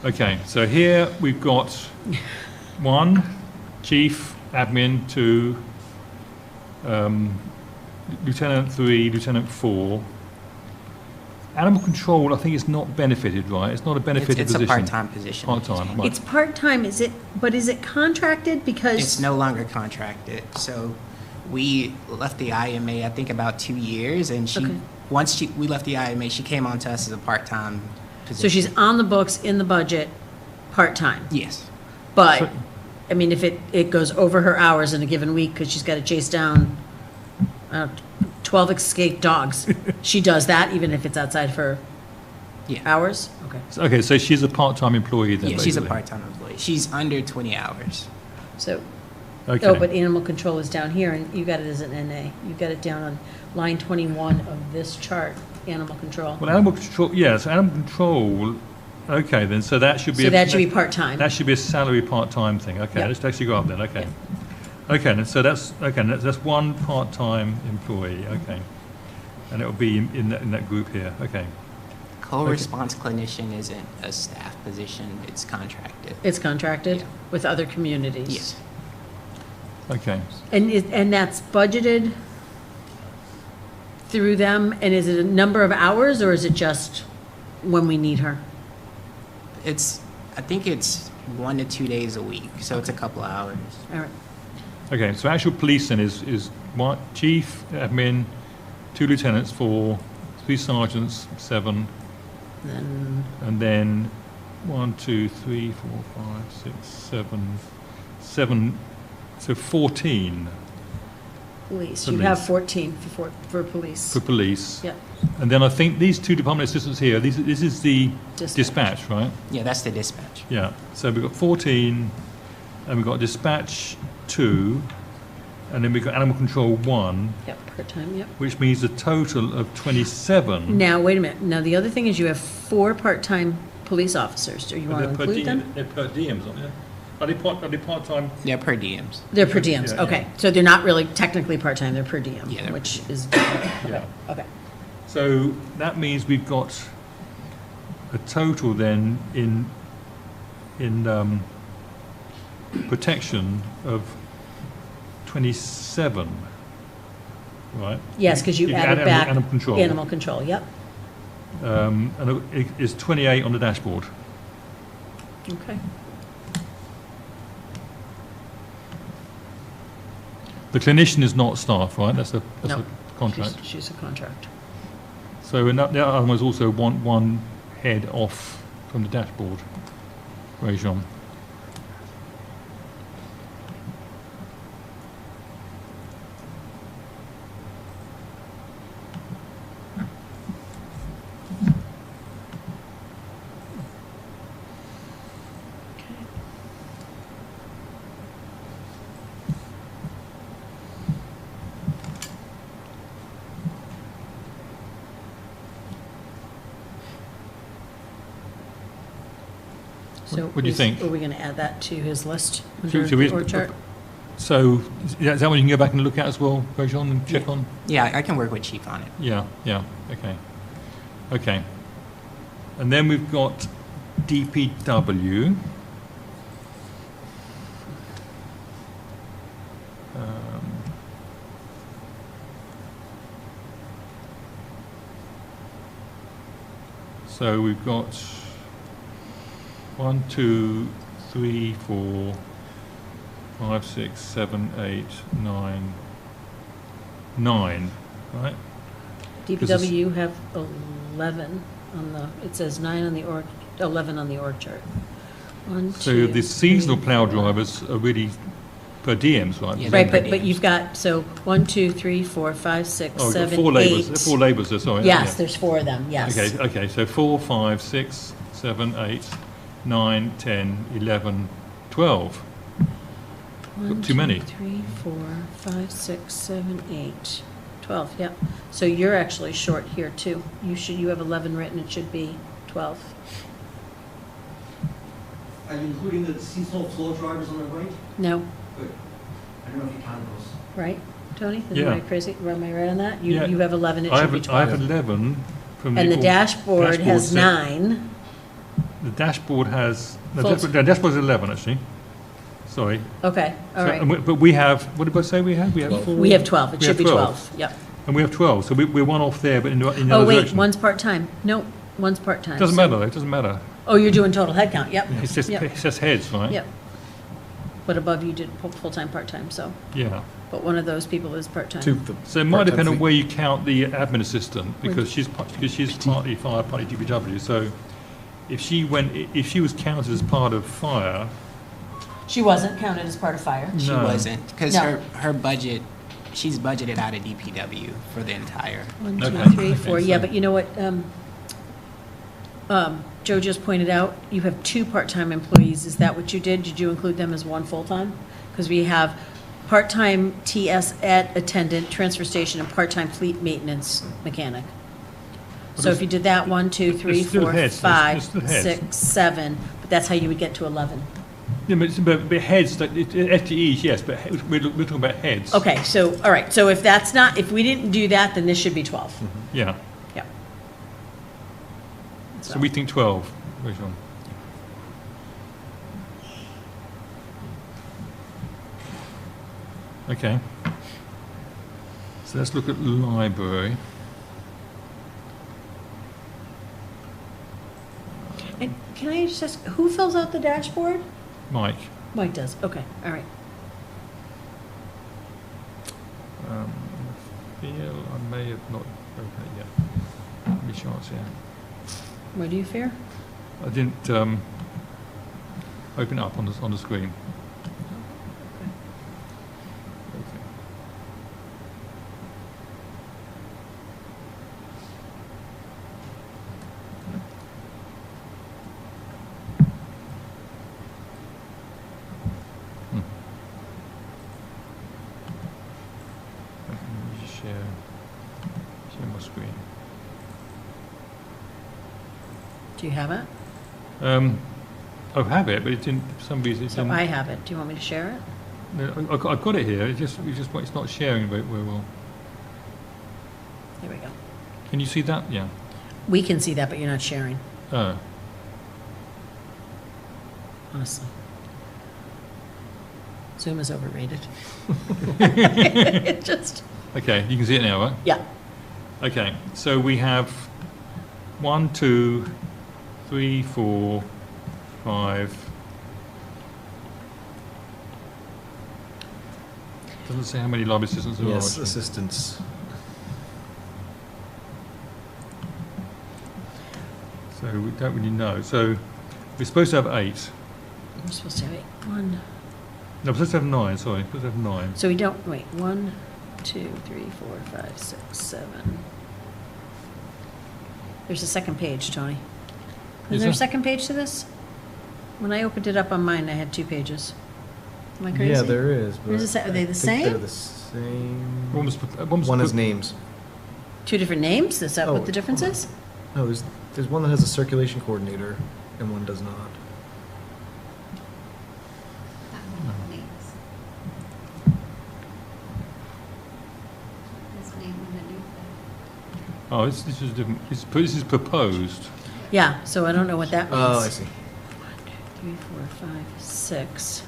Speaker 1: Okay, so here we've got 1, chief, admin, 2, lieutenant 3, lieutenant 4. Animal control, I think, is not benefited, right? It's not a benefited
Speaker 7: It's a
Speaker 1: position.
Speaker 7: part-time position.
Speaker 1: Part-time, right.
Speaker 4: it's part-time, is it, but is it contracted? Because.
Speaker 7: It's no longer contracted. So we left the IMA, I think, about 2 years, and
Speaker 4: Okay.
Speaker 7: we left the IMA, she came on to us as a part-time position.
Speaker 4: So she's on the books, in the budget, part-time.
Speaker 7: Yes.
Speaker 4: But,
Speaker 1: So-
Speaker 4: I mean, if it goes over her hours in a given week, because she's got to chase down 12 escaped dogs, she does that even if it's outside of her
Speaker 7: Yeah.
Speaker 4: hours? Okay.
Speaker 1: Okay, so she's a part-time employee then,
Speaker 7: Yeah, she's a
Speaker 1: basically.
Speaker 7: part-time employee. She's under 20 hours.
Speaker 4: So,
Speaker 1: Okay.
Speaker 4: oh, but animal control is down here, and you got it as an NA. You got it down on line 21 of this chart, animal control.
Speaker 1: Well, animal control, yes, animal control, okay, then, so that should be.
Speaker 4: So that should be part-time.
Speaker 1: That should be a salary part-time thing, okay,
Speaker 4: Yeah.
Speaker 1: let's actually go up then, okay. Okay, then, so that's 1 part-time employee, okay. And it'll be in that group here, okay.
Speaker 7: Co-response clinician isn't a staff position, it's contracted.
Speaker 4: It's contracted
Speaker 7: Yeah.
Speaker 4: with other communities?
Speaker 7: Yes.
Speaker 1: Okay,
Speaker 4: And that's budgeted through them, and is it a number of hours, or is it just when we need her?
Speaker 7: I think it's 1 to 2 days a week, so it's a couple of hours.
Speaker 4: All right.
Speaker 1: okay, so actual police then is one, chief, admin, 2 lieutenants, 4, 3 sergeants, 7,
Speaker 4: Then,
Speaker 1: and then 1, 2, 3, 4, 5, 6, 7, so 14
Speaker 4: police, you have
Speaker 1: Police.
Speaker 4: 14 for police.
Speaker 1: for police.
Speaker 4: Yeah,
Speaker 1: And then I think these 2 department assistants here, this is the
Speaker 4: Dispatch.
Speaker 1: dispatch, right?
Speaker 7: Yeah, that's the dispatch.
Speaker 1: Yeah, so we've got 14, and we've got dispatch 2, and then we've got animal control 1,
Speaker 4: yep, part-time, yep.
Speaker 1: which means a total of 27.
Speaker 4: Now, wait a minute, now the other thing is you have 4 part-time police officers, do you
Speaker 1: But
Speaker 4: want to
Speaker 1: they're per
Speaker 4: include
Speaker 1: diem-
Speaker 4: them?
Speaker 1: They're per diems, aren't they? Are they part-time?
Speaker 7: They're per diems.
Speaker 4: They're per diems,
Speaker 1: Yeah,
Speaker 4: okay,
Speaker 1: yeah.
Speaker 4: so they're not really technically part-time, they're per diem,
Speaker 7: Yeah, they're per
Speaker 4: which is different,
Speaker 1: Yeah.
Speaker 4: okay.
Speaker 1: So that means we've got a total then in protection of 27, right?
Speaker 4: Yes, because you
Speaker 1: If
Speaker 4: added
Speaker 1: add
Speaker 4: back.
Speaker 1: animal control.
Speaker 4: Animal control, yep,
Speaker 1: And it's 28 on the dashboard.
Speaker 4: okay.
Speaker 1: The clinician is not staff, right? That's a
Speaker 4: No,
Speaker 1: contract.
Speaker 4: She's a contract.
Speaker 1: So and the other one was also one head off from the dashboard. Rajon.
Speaker 4: So
Speaker 1: What do you think?
Speaker 4: Are we going to add that to his list
Speaker 1: Should-
Speaker 4: under
Speaker 1: should we-
Speaker 4: the org chart?
Speaker 1: So is that one you can go back and look at as well, Rajon, and check on?
Speaker 7: Yeah, I can work with Chief on it.
Speaker 1: Yeah, okay. Okay. And then we've got DPW. So we've got 1, 2, 3, 4, 5, 6, 7, 8, 9, 9, right?
Speaker 4: DPW, you have 11 on the, it says 9 on the org, 11 on the org chart. 1,
Speaker 1: So
Speaker 4: 2,
Speaker 1: the seasonal
Speaker 4: 3,
Speaker 1: plough
Speaker 4: 4.
Speaker 1: drivers are really per diems, right?
Speaker 7: Yeah,
Speaker 4: Right,
Speaker 7: per
Speaker 4: but
Speaker 7: diems.
Speaker 4: you've got, so 1, 2, 3, 4, 5, 6,
Speaker 1: Oh, we've got
Speaker 4: 7,
Speaker 1: 4 labours,
Speaker 4: 8.
Speaker 1: 4 labours there, sorry.
Speaker 4: Yes,
Speaker 1: yeah.
Speaker 4: there's 4 of them, yes.
Speaker 1: Okay, so 4, 5, 6, 7, 8, 9, 10, 11, 12.
Speaker 4: 1,
Speaker 1: too many.
Speaker 4: 2, 3, 4, 5, 6, 7, 8, 12, yep. So you're actually short here too. You have 11 written, it should be 12.
Speaker 5: Are you including the seasonal flow drivers on the right?
Speaker 4: No,
Speaker 5: Good. I don't know if you counted those.
Speaker 4: right, Tony?
Speaker 1: Yeah.
Speaker 4: Am I crazy? Am I right on that?
Speaker 1: Yeah.
Speaker 4: You have 11, it
Speaker 1: I
Speaker 4: should be
Speaker 1: have, I have
Speaker 4: 12.
Speaker 1: 11 from the...
Speaker 4: And the
Speaker 1: all-
Speaker 4: dashboard has
Speaker 1: set.
Speaker 4: 9.
Speaker 1: The dashboard has... No,
Speaker 4: Full-
Speaker 1: the dashboard is 11, actually. Sorry.
Speaker 4: Okay, all
Speaker 1: So,
Speaker 4: right.
Speaker 1: and but we have, what did I say we have? We have 4...
Speaker 4: We have 12, it
Speaker 1: we
Speaker 4: should
Speaker 1: have
Speaker 4: be
Speaker 1: 12.
Speaker 4: 12, yep.
Speaker 1: And we have 12, so we're one off there, but in the
Speaker 4: Oh,
Speaker 1: other
Speaker 4: wait,
Speaker 1: direction.
Speaker 4: one's part-time. No, one's part-time.
Speaker 1: Doesn't
Speaker 4: so-
Speaker 1: matter, though, it doesn't matter.
Speaker 4: Oh, you're doing total head count, yep.
Speaker 1: It's just,
Speaker 4: Yep.
Speaker 1: it's just heads, right?
Speaker 4: Yep. But above you did full-time, part-time, so,
Speaker 1: Yeah.
Speaker 4: but one of those people is part-time.
Speaker 1: So it might depend on
Speaker 3: part-time
Speaker 1: where you count the admin assistant, because she's partly fire, partly DPW. So if she was counted as part of fire,
Speaker 4: She wasn't counted as part of fire.
Speaker 7: She
Speaker 1: No.
Speaker 7: wasn't, because
Speaker 4: No.
Speaker 7: her budget, she's budgeted out of DPW for the entire.
Speaker 4: 1, 2,
Speaker 1: Okay.
Speaker 4: 3, 4,
Speaker 1: Okay,
Speaker 4: yeah,
Speaker 1: so-
Speaker 4: but you know what, Joe just pointed out, you have 2 part-time employees, is that what you did? Did you include them as 1 full-time? Because we have part-time TS ed attendant, transfer station, and part-time fleet maintenance mechanic. So if you did that, 1, 2, 3,
Speaker 1: It's still
Speaker 4: 4,
Speaker 1: heads, it's
Speaker 4: 5,
Speaker 1: still heads.
Speaker 4: 6, 7, but that's how you would get to 11.
Speaker 1: yeah, but heads, FTEs, yes, but we're talking about heads.
Speaker 4: Okay, so, all right, so if that's not, if we didn't do that, then this should be 12.
Speaker 1: Yeah,
Speaker 4: Yeah.
Speaker 1: so we think 12, Rachel. Okay. So let's look at library.
Speaker 4: And can I just ask, who fills out the dashboard?
Speaker 1: Mike.
Speaker 4: Mike does, okay, all right.
Speaker 1: I feel I may have not opened it yet. Let me show it here.
Speaker 4: What do you fear?
Speaker 1: I didn't open it up on the screen. Okay. Hmm. Okay, let me just share my screen.
Speaker 4: Do you have it?
Speaker 1: I have it, but it didn't. For some reason, it
Speaker 4: So
Speaker 1: didn't.
Speaker 4: I have it, do you want me to share it?
Speaker 1: No, I've got it here. It's not sharing very well.
Speaker 4: There we go.
Speaker 1: Can you see that? Yeah.
Speaker 4: We can see that, but you're not sharing,
Speaker 1: Oh.
Speaker 4: honestly. Zoom is overrated. It just,
Speaker 1: Okay, you can see it now, right?
Speaker 4: yeah.
Speaker 1: Okay, so we have 1, 2, 3, 4, 5. Doesn't say how many library assistants there are.
Speaker 3: Yes,
Speaker 1: actually.
Speaker 3: assistants.
Speaker 1: So we don't really know. So we're supposed to have 8.
Speaker 4: We're supposed to have 1,
Speaker 1: No, we're supposed to have 9. Sorry, we're supposed to have 9.
Speaker 4: so we don't, wait, 1, 2, 3, 4, 5, 6, 7. There's a second page, Tony.
Speaker 1: Is
Speaker 4: Is there a
Speaker 1: there?
Speaker 4: second page to this? When I opened it up on mine, I had 2 pages. Am I crazy?
Speaker 3: Yeah, there is. But
Speaker 4: There's a se- are they the
Speaker 3: I think They're
Speaker 4: same?
Speaker 3: the same.
Speaker 1: One
Speaker 3: One is names.
Speaker 4: 2 different names? Is that
Speaker 3: Oh,
Speaker 4: what the difference
Speaker 3: hold on.
Speaker 4: is?
Speaker 3: No, there's one that has a circulation coordinator and one does not.
Speaker 6: That one with names. This name underneath
Speaker 1: Oh, this is different. This is proposed.
Speaker 4: Yeah, so I don't know what that means.
Speaker 3: Oh, I see.
Speaker 4: 3, 4, 5, 6.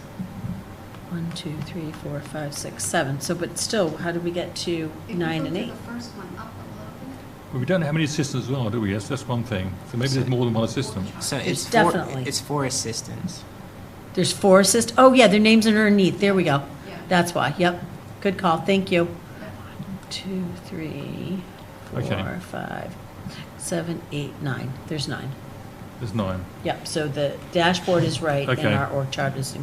Speaker 4: 1, 2, 3, 4, 5, 6, 7. So, but still, how did we get to
Speaker 6: it. If you
Speaker 4: 9
Speaker 6: go
Speaker 4: and
Speaker 6: to
Speaker 4: 8?
Speaker 6: the first one up a little
Speaker 1: Well, we don't know how many assistants there are, do we? Yes, that's one thing. So maybe there's more than one assistant.
Speaker 7: So
Speaker 4: There's
Speaker 7: it's
Speaker 4: definitely-
Speaker 7: it's 4 assistants.
Speaker 4: There's 4 oh, yeah, their names are underneath, there we go.
Speaker 6: Yeah.
Speaker 4: That's why, yep. Good call, thank you. 2, 3, 4,
Speaker 1: Okay.
Speaker 4: 5, 7, 8, 9. There's 9.
Speaker 1: There's 9.
Speaker 4: Yep, so the dashboard is right and
Speaker 1: Okay.
Speaker 4: our org chart is,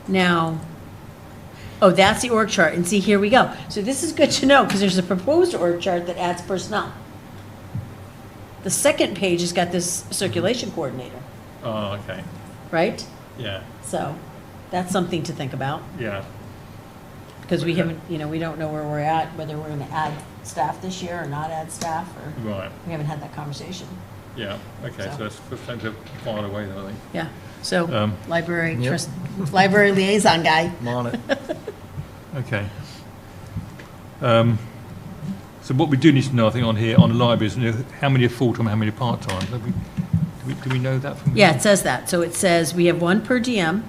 Speaker 4: now, oh, that's the org chart, and see, here we go. So this is good to know, because there's a proposed org chart that adds personnel. The second page has got this circulation coordinator,
Speaker 1: Oh, okay.
Speaker 4: right?
Speaker 1: Yeah,
Speaker 4: So that's something to think about,
Speaker 1: yeah.
Speaker 4: because we haven't, we don't know where we're at, whether we're gonna add staff this year or not add staff, or
Speaker 1: Right,
Speaker 4: we haven't had that conversation.
Speaker 1: yeah. Okay,
Speaker 4: So-
Speaker 1: so it's time to file away then, I think.
Speaker 4: Yeah, so, library,
Speaker 3: Yep.
Speaker 4: library liaison guy.
Speaker 3: I'm on it.
Speaker 1: Okay. So what we do need to know, I think, on here, on the libraries, how many are full-time, how many are part-time? Do we know that from?
Speaker 4: Yeah, it says that. So it says we have 1 per DM,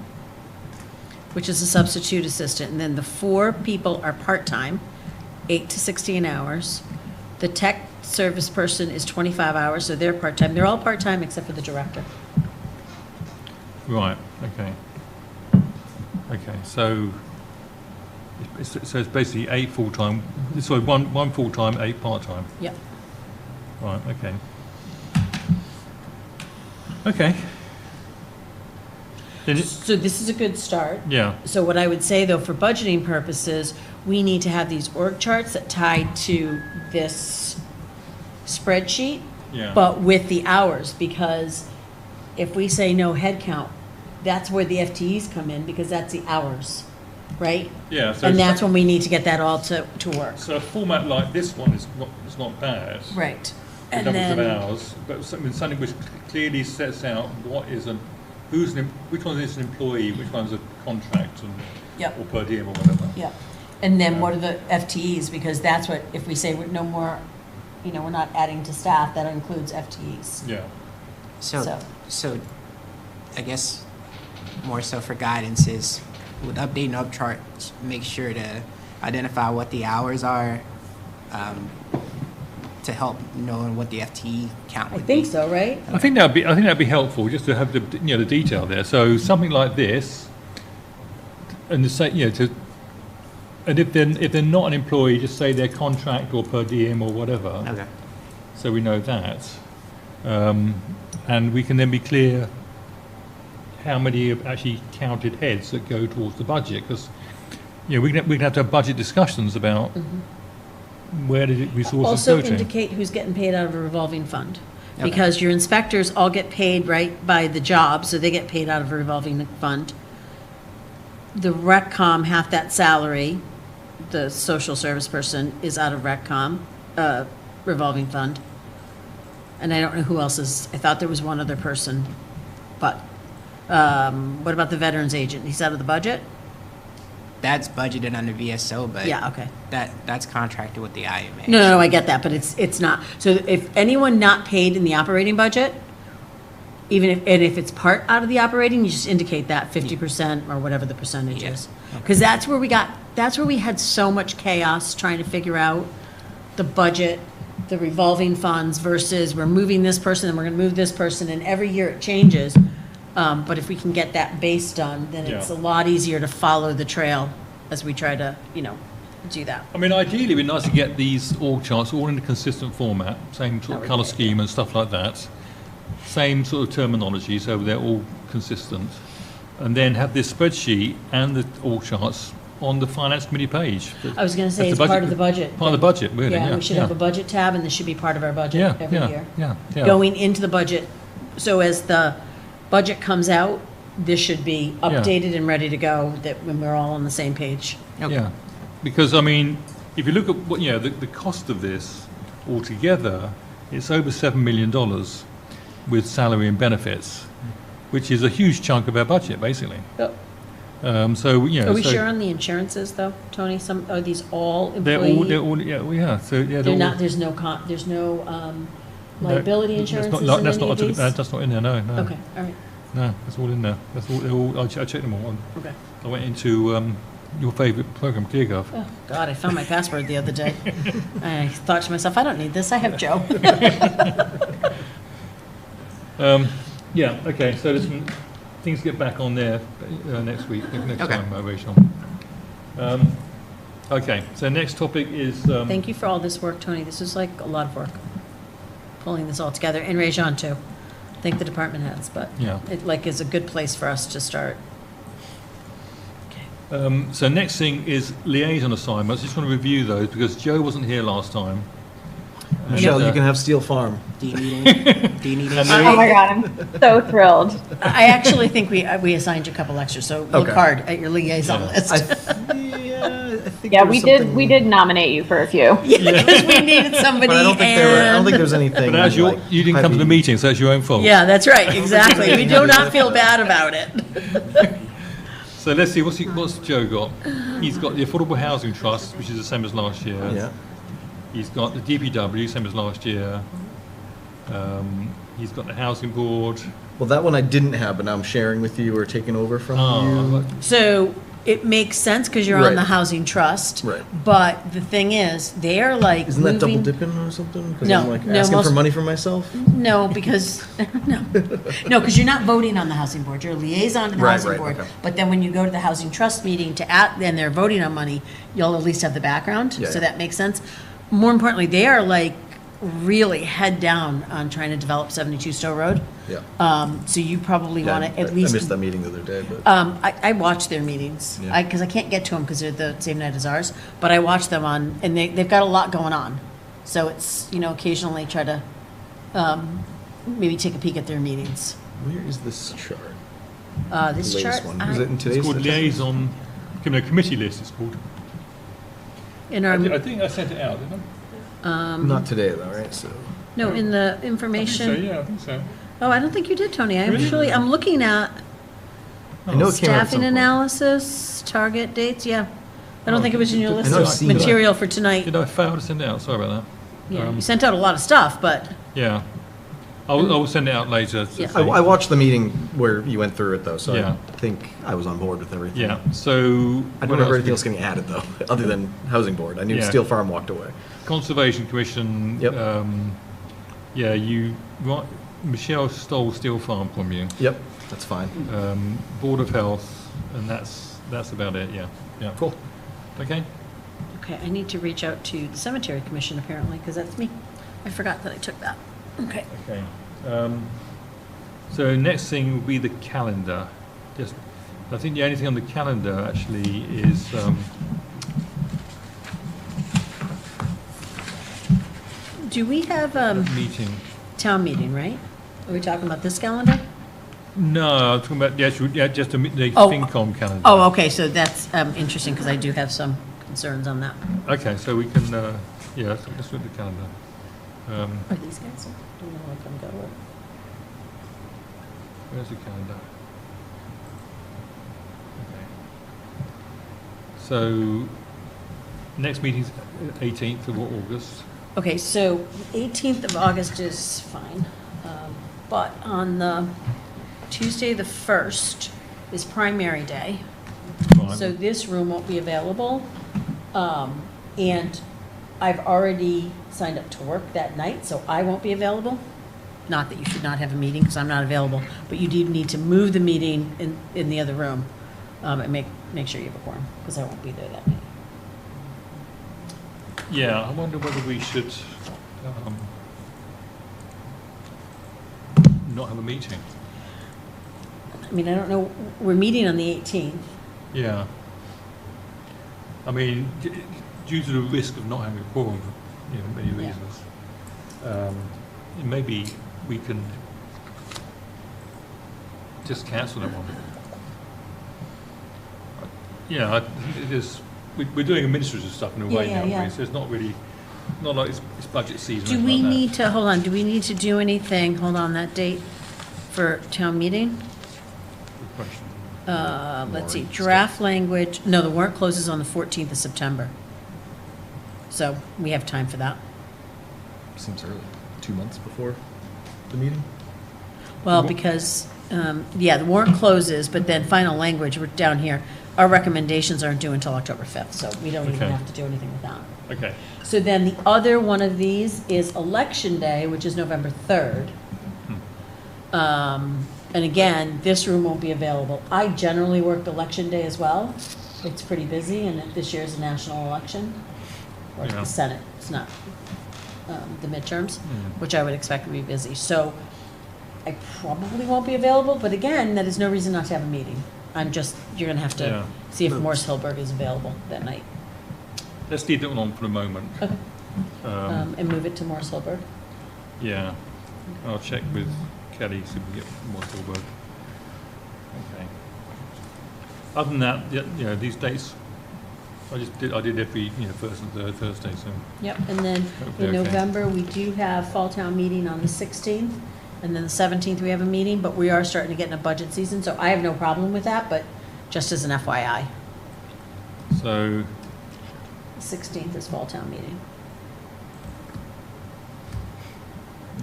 Speaker 4: which is a substitute assistant, and then the 4 people are part-time, 8 to 16 hours. The tech service person is 25 hours, so they're part-time. They're all part-time except for the director.
Speaker 1: Right, okay. Okay, so it's basically 8 full-time, sorry, one full-time, 8 part-time.
Speaker 4: Yep.
Speaker 1: Right, okay. Okay. Then
Speaker 4: So this is a good start.
Speaker 1: yeah,
Speaker 4: So what I would say, though, for budgeting purposes, we need to have these org charts that tie to this spreadsheet,
Speaker 1: yeah.
Speaker 4: but with the hours, because if we say no head count, that's where the FTEs come in, because that's the hours, right?
Speaker 1: Yeah, so
Speaker 4: And that's when we need to get that all to work.
Speaker 1: so a format like this one is not bad.
Speaker 4: Right.
Speaker 1: The
Speaker 4: And
Speaker 1: numbers of
Speaker 4: then,
Speaker 1: hours, but something which clearly sets out what is which one is an employee, which one's a contract, and
Speaker 4: Yep.
Speaker 1: or per diem or whatever.
Speaker 4: yeah, and then what are the FTEs, because that's what, if we say we're no more, we're not adding to staff, that includes FTEs.
Speaker 1: Yeah.
Speaker 7: So I guess more so for guidance is with updating up charts, make sure to identify what the hours are, to help knowing what the FTE count
Speaker 4: I
Speaker 7: would be.
Speaker 4: think so, right?
Speaker 1: I think that'd be helpful just to have the the detail there. So something like this, and to say and if they're not an employee, just say their contract or per diem or whatever.
Speaker 7: Okay.
Speaker 1: So we know that, and we can then be clear how many are actually counted heads that go towards the budget, because we can have to have budget discussions about where did resources
Speaker 4: Also
Speaker 1: go to.
Speaker 4: indicate who's getting paid out of a revolving fund.
Speaker 7: Okay.
Speaker 4: Because your inspectors all get paid, right, by the job, so they get paid out of a revolving fund. The RecCom, half that salary, the social service person, is out of RecCom, revolving fund. And I don't know who else is, I thought there was one other person, but, what about the veterans agent? He's out of the budget?
Speaker 7: That's budgeted under VSO, but
Speaker 4: Yeah, okay.
Speaker 7: that's contracted with the IMA.
Speaker 4: No, I get that, but it's not. So if anyone not paid in the operating budget, even if it's part out of the operating, you just indicate that 50% or whatever the percentage
Speaker 7: Yeah.
Speaker 4: is. Because that's where we had so much chaos trying to figure out the budget, the revolving funds versus we're moving this person and we're gonna move this person, and every year it changes. But if we can get that base done, then it's a
Speaker 1: Yeah.
Speaker 4: lot easier to follow the trail as we try to, do that.
Speaker 1: I mean, ideally, it'd be nice to get these org charts all in a consistent format, same sort of
Speaker 4: would
Speaker 1: colour
Speaker 4: be
Speaker 1: scheme and stuff like that, same sort of terminology, so they're all consistent, and then have this spreadsheet and the org charts on the finance committee page.
Speaker 4: I was gonna say,
Speaker 1: That's
Speaker 4: it's
Speaker 1: the
Speaker 4: part of the budget.
Speaker 1: Part of the budget, really.
Speaker 4: Yeah, we should have a budget tab, and this should be part of our budget every year.
Speaker 1: Yeah.
Speaker 4: Going into the budget, so as the budget comes out, this should be updated and ready to go, that when we're all on the same page.
Speaker 7: Okay.
Speaker 1: Yeah, because I mean, if you look at what the cost of this altogether, it's over $7 million with salary and benefits, which is a huge chunk of our budget, basically. So
Speaker 4: Are we
Speaker 1: so
Speaker 4: sure on the insurances, though, Tony? Are these all
Speaker 1: they're
Speaker 4: employee?
Speaker 1: all yeah. So yeah,
Speaker 4: They're
Speaker 1: all,
Speaker 4: not, there's no liability
Speaker 1: no,
Speaker 4: insurances
Speaker 1: that's
Speaker 4: in
Speaker 1: not,
Speaker 4: any
Speaker 1: that's
Speaker 4: of
Speaker 1: not,
Speaker 4: these?
Speaker 1: that's not in there. No.
Speaker 4: Okay, all right,
Speaker 1: No, that's all in there. That's all. I checked them all.
Speaker 4: okay.
Speaker 1: I went into your favourite program, ClearGov.
Speaker 4: Oh, God, I found my password the other day. I thought to myself, I don't need this, I have Joe.
Speaker 1: Yeah, okay, so there's some things to get back on there next week, next
Speaker 7: Okay.
Speaker 1: time, Rachel. Okay, so next topic is,
Speaker 4: Thank you for all this work, Tony. This is like a lot of work, pulling this all together, and Rajon too. Thank the department heads, but
Speaker 1: Yeah.
Speaker 4: it like is a good place for us to start.
Speaker 1: so next thing is liaison assignments. Just want to review those because Joe wasn't here last time. And,
Speaker 3: Michelle, you can have Steel Farm.
Speaker 7: Do you need any? Do you need any?
Speaker 2: Oh my God, I'm so thrilled.
Speaker 4: I actually think we assigned you a couple extras, so look
Speaker 3: Okay.
Speaker 4: hard at your liaison list.
Speaker 3: I think
Speaker 2: Yeah,
Speaker 3: there was
Speaker 2: we did.
Speaker 3: something-
Speaker 2: We did nominate you for a few.
Speaker 4: Yeah, because we needed somebody.
Speaker 3: But I don't think I don't think there's anything.
Speaker 1: But as
Speaker 3: like,
Speaker 1: you didn't come to the
Speaker 3: heavy.
Speaker 1: meeting, so that's your own fault.
Speaker 4: Yeah, that's right, exactly. We do not feel bad about it.
Speaker 1: So let's see, what's Joe got? He's got the Affordable Housing Trust, which is the same as last year.
Speaker 3: Yeah.
Speaker 1: He's got the DPW, same as last year. He's got the Housing Board.
Speaker 3: Well, that one I didn't have, but now I'm sharing with you or taking over from
Speaker 1: Oh,
Speaker 3: you.
Speaker 4: So it makes sense because you're on
Speaker 3: Right.
Speaker 4: the housing trust.
Speaker 3: Right.
Speaker 4: But the thing is, they're like
Speaker 3: Isn't that double
Speaker 4: moving.
Speaker 3: dipping or something? Because
Speaker 4: No,
Speaker 3: I'm like
Speaker 4: no,
Speaker 3: asking for
Speaker 4: most-
Speaker 3: money for myself.
Speaker 4: No, because, no, because you're not voting on the housing board, you're a liaison to the
Speaker 3: Right,
Speaker 4: housing
Speaker 3: right,
Speaker 4: board.
Speaker 3: okay.
Speaker 4: But then when you go to the housing trust meeting to act, then they're voting on money, you'll at least have the background,
Speaker 3: Yeah,
Speaker 4: so
Speaker 3: yeah.
Speaker 4: that makes sense. More importantly, they are like really head down on trying to develop 72 Stowe Road.
Speaker 3: Yeah.
Speaker 4: So you probably
Speaker 3: Yeah,
Speaker 4: want to
Speaker 3: I
Speaker 4: at least.
Speaker 3: missed that meeting the other day, but
Speaker 4: I watch their meetings,
Speaker 3: Yeah.
Speaker 4: because I can't get to them because they're the same night as ours, but I watch them on, and they've got a lot going on. So it's, occasionally try to maybe take a peek at their meetings.
Speaker 3: where is this chart?
Speaker 4: This
Speaker 3: The latest
Speaker 4: chart,
Speaker 3: one. Is it in today's?
Speaker 1: It's called
Speaker 3: session?
Speaker 1: Liaison, committee list it's called.
Speaker 4: in
Speaker 1: I
Speaker 4: our,
Speaker 1: think I sent it out, didn't I?
Speaker 3: Not today though, right? So
Speaker 4: no, in the
Speaker 1: I think so,
Speaker 4: information.
Speaker 1: yeah, I think so.
Speaker 4: Oh, I don't think you did, Tony.
Speaker 1: Really?
Speaker 4: Actually, I'm looking at
Speaker 3: I know it came out at some
Speaker 4: staffing
Speaker 3: point.
Speaker 4: analysis, target dates, yeah. I don't think it was in your list
Speaker 3: know I've
Speaker 4: of
Speaker 3: seen it.
Speaker 4: material for tonight.
Speaker 1: Did I fail to send it out? Sorry about that.
Speaker 4: Yeah, you sent out a lot of stuff, but,
Speaker 1: Yeah. I will send it out later. to
Speaker 4: Yeah.
Speaker 1: say-
Speaker 3: I watched the meeting where you went through it though, so
Speaker 1: Yeah.
Speaker 3: I think I was on board with everything.
Speaker 1: Yeah, so.
Speaker 3: I
Speaker 1: what
Speaker 3: don't remember
Speaker 1: else
Speaker 3: anything
Speaker 1: we-
Speaker 3: else getting added though, other than Housing Board. I knew
Speaker 1: Yeah.
Speaker 3: Steel Farm walked away.
Speaker 1: Conservation Commission.
Speaker 3: Yep.
Speaker 1: Yeah, Michelle stole Steel Farm from you.
Speaker 3: Yep, that's fine.
Speaker 1: Board of Health, and that's about it, yeah. Yeah.
Speaker 3: Cool.
Speaker 1: Okay?
Speaker 4: okay, I need to reach out to the cemetery commission apparently, because that's me. I forgot that I took that. Okay.
Speaker 1: Okay. So next thing will be the calendar. Just, I think the only thing on the calendar actually is,
Speaker 4: Do we have
Speaker 1: meeting.
Speaker 4: town meeting, right? Are we talking about this calendar?
Speaker 1: No, I'm talking about the actual, just the
Speaker 4: Oh.
Speaker 1: FinCom calendar.
Speaker 4: Oh, okay, so that's interesting, because I do have some concerns on that.
Speaker 1: Okay, so we can, yeah, let's look at the calendar.
Speaker 4: Are these guys, do you know if I'm going?
Speaker 1: Where's the calendar? Okay. So, next meeting's 18th of August.
Speaker 4: Okay, so 18th of August is fine, but on the Tuesday, the 1st, is primary day.
Speaker 1: Fine.
Speaker 4: So this room won't be available. And I've already signed up to work that night, so I won't be available. Not that you should not have a meeting, because I'm not available, but you do need to move the meeting in the other room, and make sure you have a quorum, because I won't be there that night.
Speaker 1: Yeah, I wonder whether we should not have a meeting.
Speaker 4: I mean, I don't know, we're meeting on the 18th.
Speaker 1: Yeah. I mean, due to the risk of not having a quorum for many
Speaker 4: Yeah.
Speaker 1: reasons, maybe we can just cancel that one. Yeah, I think it is. We're doing administrative stuff in a way
Speaker 4: Yeah,
Speaker 1: now,
Speaker 4: yeah.
Speaker 1: so it's not really, not like it's budget season. or
Speaker 4: Do
Speaker 1: anything
Speaker 4: we
Speaker 1: like
Speaker 4: need to, hold on, do we need to do anything, hold on, that date for town meeting?
Speaker 1: that. Good question.
Speaker 4: Let's see,
Speaker 3: Warrant
Speaker 4: draft language, no, the warrant closes on the 14th of September. So we have time for that.
Speaker 3: Seems early. 2 months before the meeting.
Speaker 4: Well,
Speaker 1: Wha-
Speaker 4: because Yeah, the warrant closes, but then final language, we're down here, our recommendations aren't due until October 5th, so we don't even
Speaker 1: Okay.
Speaker 4: have to do anything with that.
Speaker 1: Okay.
Speaker 4: So then the other one of these is Election Day, which is November 3rd. And again, this room won't be available. I generally work Election Day as well. It's pretty busy, and this year's a national election, or
Speaker 1: Yeah.
Speaker 4: the Senate, it's not the midterms, which I would expect to be busy. So I probably won't be available, but again, that is no reason not to have a meeting. You're gonna have
Speaker 1: Yeah.
Speaker 4: to see if Morse Hillberg is available that night.
Speaker 1: Let's leave that one on for the moment.
Speaker 4: Okay.
Speaker 1: Um,
Speaker 4: And move it to Morse Hillberg.
Speaker 1: Yeah, I'll check with Kelly, see if we can get more Silberg. Okay. Other than that, these dates, I did every, first and third Thursday, so.
Speaker 4: Yep, and then
Speaker 1: Hopefully
Speaker 4: in
Speaker 1: okay.
Speaker 4: November, we do have Fall Town meeting on the 16th, and then the 17th, we have a meeting, but we are starting to get in a budget season, so I have no problem with that, but just as an FYI.
Speaker 1: So,
Speaker 4: The 16th is Fall Town meeting.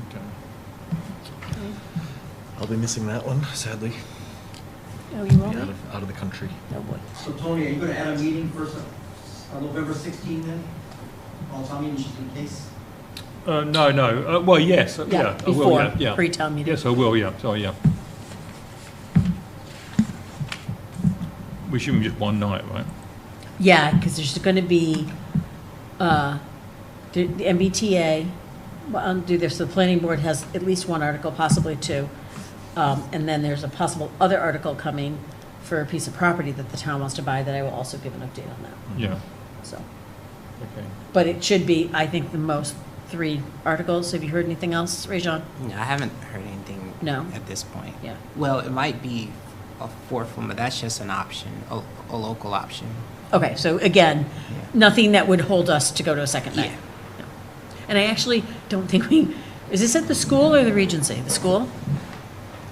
Speaker 1: okay.
Speaker 3: I'll be missing that one, sadly.
Speaker 4: Oh, you will
Speaker 3: Be
Speaker 4: be?
Speaker 3: out of the country.
Speaker 4: Oh, boy.
Speaker 5: So Tony, are you going to add a meeting first, November 16 then? All town meeting, just in case?
Speaker 1: No. Well, yes.
Speaker 4: Yeah,
Speaker 1: I will,
Speaker 4: before,
Speaker 1: yeah.
Speaker 4: pre-town meeting.
Speaker 1: Yes, I will, yeah. Sorry, yeah. We should be just one night, right?
Speaker 4: Yeah, because there's going to be, the MBTA, well, do this, the planning board has at least one article, possibly two. And then there's a possible other article coming for a piece of property that the town wants to buy that I will also give an update on that,
Speaker 1: Yeah.
Speaker 4: so.
Speaker 1: Okay.
Speaker 4: But it should be, I think, the most 3 articles. Have you heard anything else, Rajon?
Speaker 7: No, I haven't heard anything
Speaker 4: No.
Speaker 7: at this point.
Speaker 4: Yeah.
Speaker 7: Well, it might be a fourth one, but that's just an option, a local option.
Speaker 4: Okay, so again,
Speaker 7: Yeah.
Speaker 4: nothing that would hold us to go to a second night.
Speaker 7: Yeah.
Speaker 4: No. And I actually don't think is this at the school or the Regency? The school?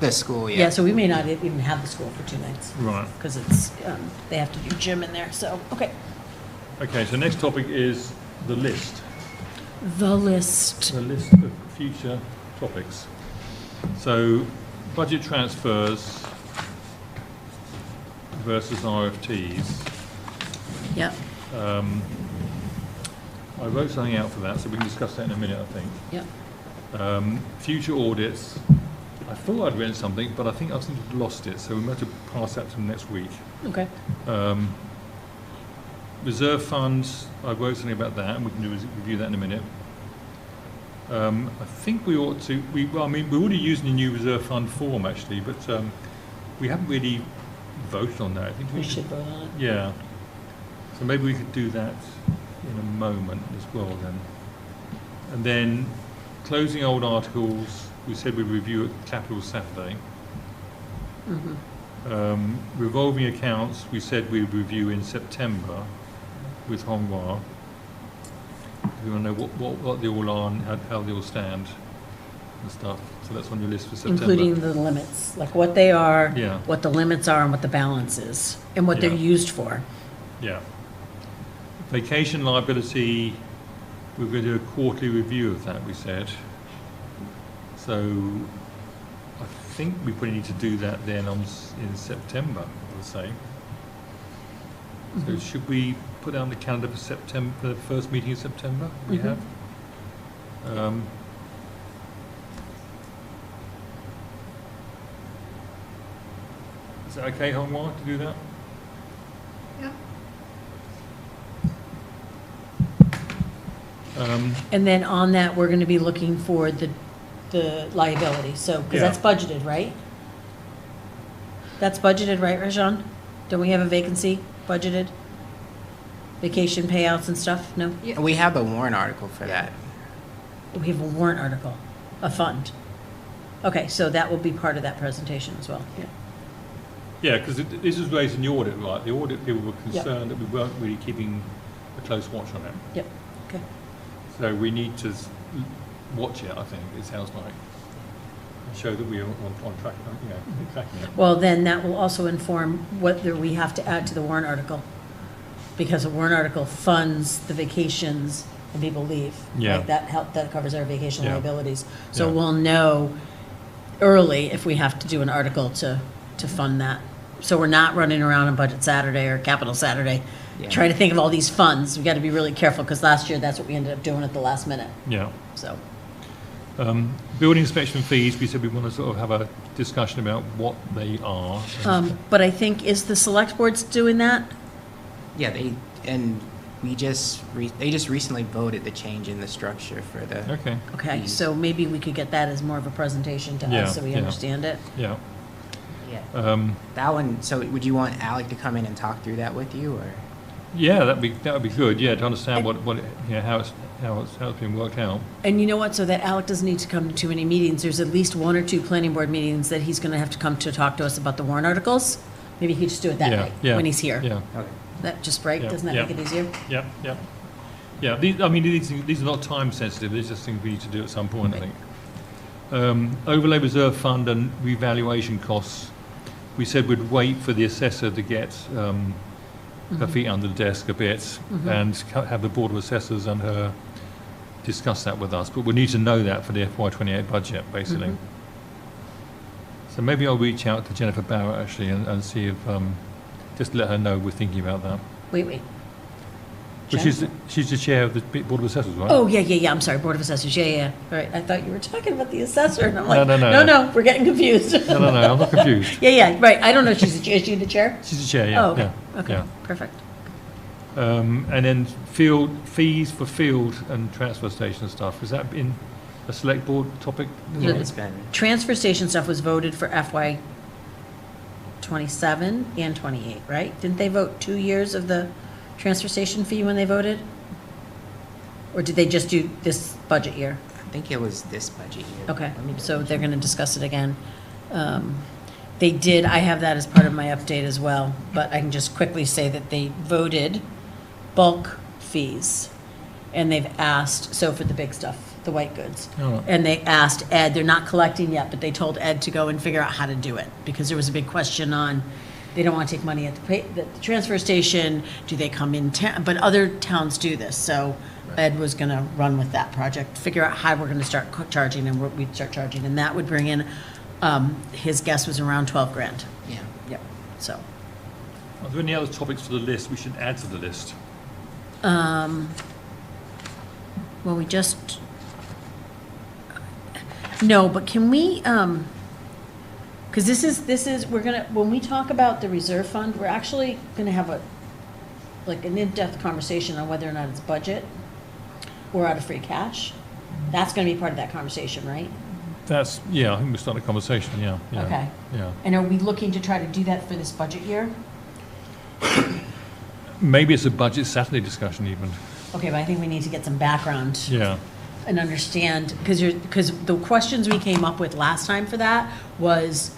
Speaker 7: The school, yeah.
Speaker 4: Yeah, so we may not even have the school for 2 nights.
Speaker 1: Right.
Speaker 4: Because it's, they have to do gym in there, so, okay.
Speaker 1: Okay, so next topic is the list.
Speaker 4: The list.
Speaker 1: The list of future topics. So, budget transfers versus RFTs.
Speaker 4: Yep,
Speaker 1: I wrote something out for that, so we can discuss that in a minute, I think.
Speaker 4: yep.
Speaker 1: Future audits. I thought I'd written something, but I think I've lost it, so we might have to pass that to next week.
Speaker 4: Okay.
Speaker 1: Reserve funds, I wrote something about that, and we can review that in a minute. I think we ought to, we're already using the new reserve fund form, actually, but we haven't really voted on that. I think
Speaker 4: We should vote on it.
Speaker 1: Yeah. So maybe we could do that in a moment as well then. And then closing old articles, we said we'd review at Capital Saturday. Revolving accounts, we said we'd review in September with Honghua. We want to know what they all are and how they all stand and stuff. So that's on your list for September.
Speaker 4: Including the limits, like what they are,
Speaker 1: Yeah.
Speaker 4: what the limits are, and what the balance is, and what they're
Speaker 1: Yeah.
Speaker 4: used for.
Speaker 1: Yeah. Vacation liability, we're going to do a quarterly review of that, we said. So I think we probably need to do that then in September, I would say. So should we put down the calendar for September, for the first meeting in September we have? Is that okay, Honghua, to do that?
Speaker 6: Yeah.
Speaker 4: And then on that, we're gonna be looking for the liability, so, because
Speaker 1: Yeah.
Speaker 4: that's budgeted, right? That's budgeted, right, Rajon? Don't we have a vacancy budgeted? Vacation payouts and stuff? No?
Speaker 6: Yeah.
Speaker 7: We have a warrant article for that.
Speaker 4: We have a warrant article, a fund. Okay, so that will be part of that presentation as well. Yeah.
Speaker 1: Yeah, because this was raised in the audit, right? The audit people were
Speaker 4: Yep.
Speaker 1: concerned that we weren't really keeping a close watch on it.
Speaker 4: Yep, okay.
Speaker 1: So we need to watch it, I think, it sounds like. And show that we are on track, tracking it.
Speaker 4: Well, then that will also inform whether we have to add to the warrant article. Because the warrant article funds the vacations when people leave.
Speaker 1: Yeah.
Speaker 4: Right? That covers our vacation
Speaker 1: Yeah.
Speaker 4: liabilities. So
Speaker 1: Yeah.
Speaker 4: we'll know, early if we have to do an article to fund that. So we're not running around on Budget Saturday or Capital Saturday,
Speaker 7: Yeah.
Speaker 4: trying to think of all these funds. We got to be really careful, because last year, that's what we ended up doing at the last minute,
Speaker 1: Yeah.
Speaker 4: so.
Speaker 1: Building inspection fees, we said we want to sort of have a discussion about what they are.
Speaker 4: But I think, is the select board's doing that?
Speaker 7: Yeah, they just recently voted the change in the structure for the.
Speaker 1: Okay,
Speaker 4: Okay,
Speaker 7: fees.
Speaker 4: so maybe we could get that as more of a presentation to
Speaker 1: Yeah,
Speaker 4: us, so we
Speaker 1: yeah.
Speaker 4: understand it.
Speaker 1: yeah.
Speaker 7: Yeah. That one, so would you want Alec to come in and talk through that with you, or?
Speaker 1: Yeah, that would be good, yeah, to understand how it's been worked out.
Speaker 4: And you know what, so that Alec doesn't need to come to too many meetings, there's at least 1 or 2 planning board meetings that he's gonna have to come to talk to us about the warrant articles. Maybe he could just do it that
Speaker 1: Yeah,
Speaker 4: night,
Speaker 1: yeah,
Speaker 4: when he's here.
Speaker 1: Yeah,
Speaker 7: Okay.
Speaker 4: That just right,
Speaker 1: Yeah,
Speaker 4: doesn't that
Speaker 1: yeah.
Speaker 4: make it easier?
Speaker 1: yeah, yeah. Yeah, these are not time sensitive, these are just things we need to do at some point, I think. Overlay reserve fund and revaluation costs. We said we'd wait for the assessor to get her feet under the desk a bit and have the Board of Assessors and her discuss that with us. But we need to know that for the FY28 budget, basically. So maybe I'll reach out to Jennifer Barrett, actually, and see if, just let her know we're thinking about that.
Speaker 4: Wait.
Speaker 1: But she's the chair of the Board of Assessors, right?
Speaker 4: Oh, yeah, I'm sorry, Board of Assessors, yeah. All right, I thought you were talking about the assessor, and I'm like,
Speaker 1: No.
Speaker 4: no, we're getting confused.
Speaker 1: No, I'm not confused.
Speaker 4: Yeah, right, I don't know, is she the chair?
Speaker 1: She's the chair, yeah.
Speaker 4: Oh, okay,
Speaker 1: yeah,
Speaker 4: okay,
Speaker 1: yeah.
Speaker 4: perfect.
Speaker 1: And then fees for field and transfer station stuff, has that been a select board topic?
Speaker 7: Yeah, it's been.
Speaker 4: Transfer station stuff was voted for FY '27 and '28, right? Didn't they vote 2 years of the transfer station fee when they voted? Or did they just do this budget year?
Speaker 7: I think it was this budget year.
Speaker 4: Okay,
Speaker 7: Let me
Speaker 4: so
Speaker 7: double
Speaker 4: they're
Speaker 7: check.
Speaker 4: gonna discuss it again. They did, I have that as part of my update as well, but I can just quickly say that they voted bulk fees. And they've asked, so for the big stuff, the white goods.
Speaker 1: Oh.
Speaker 4: And they asked Ed, they're not collecting yet, but they told Ed to go and figure out how to do it. Because there was a big question on, they don't want to take money at the transfer station, do they come in town? But other towns do this, so Ed was gonna run with that project, figure out how we're gonna start charging, and we'd start charging, and that would bring in, his guess was around 12 grand.
Speaker 7: Yeah.
Speaker 4: Yep, so.
Speaker 1: Are there any other topics for the list we should add to the list?
Speaker 4: Well, we just, no, but can we, because this is, we're gonna, when we talk about the reserve fund, we're actually gonna have like an in-depth conversation on whether or not it's budget or out of free cash. That's gonna be part of that conversation, right?
Speaker 1: Yeah, I think we'll start a conversation, yeah.
Speaker 4: Okay.
Speaker 1: Yeah.
Speaker 4: And are we looking to try to do that for this budget year?
Speaker 1: Maybe it's a budget Saturday discussion even.
Speaker 4: Okay, but I think we need to get some background.
Speaker 1: Yeah.
Speaker 4: And understand, because the questions we came up with last time for that was,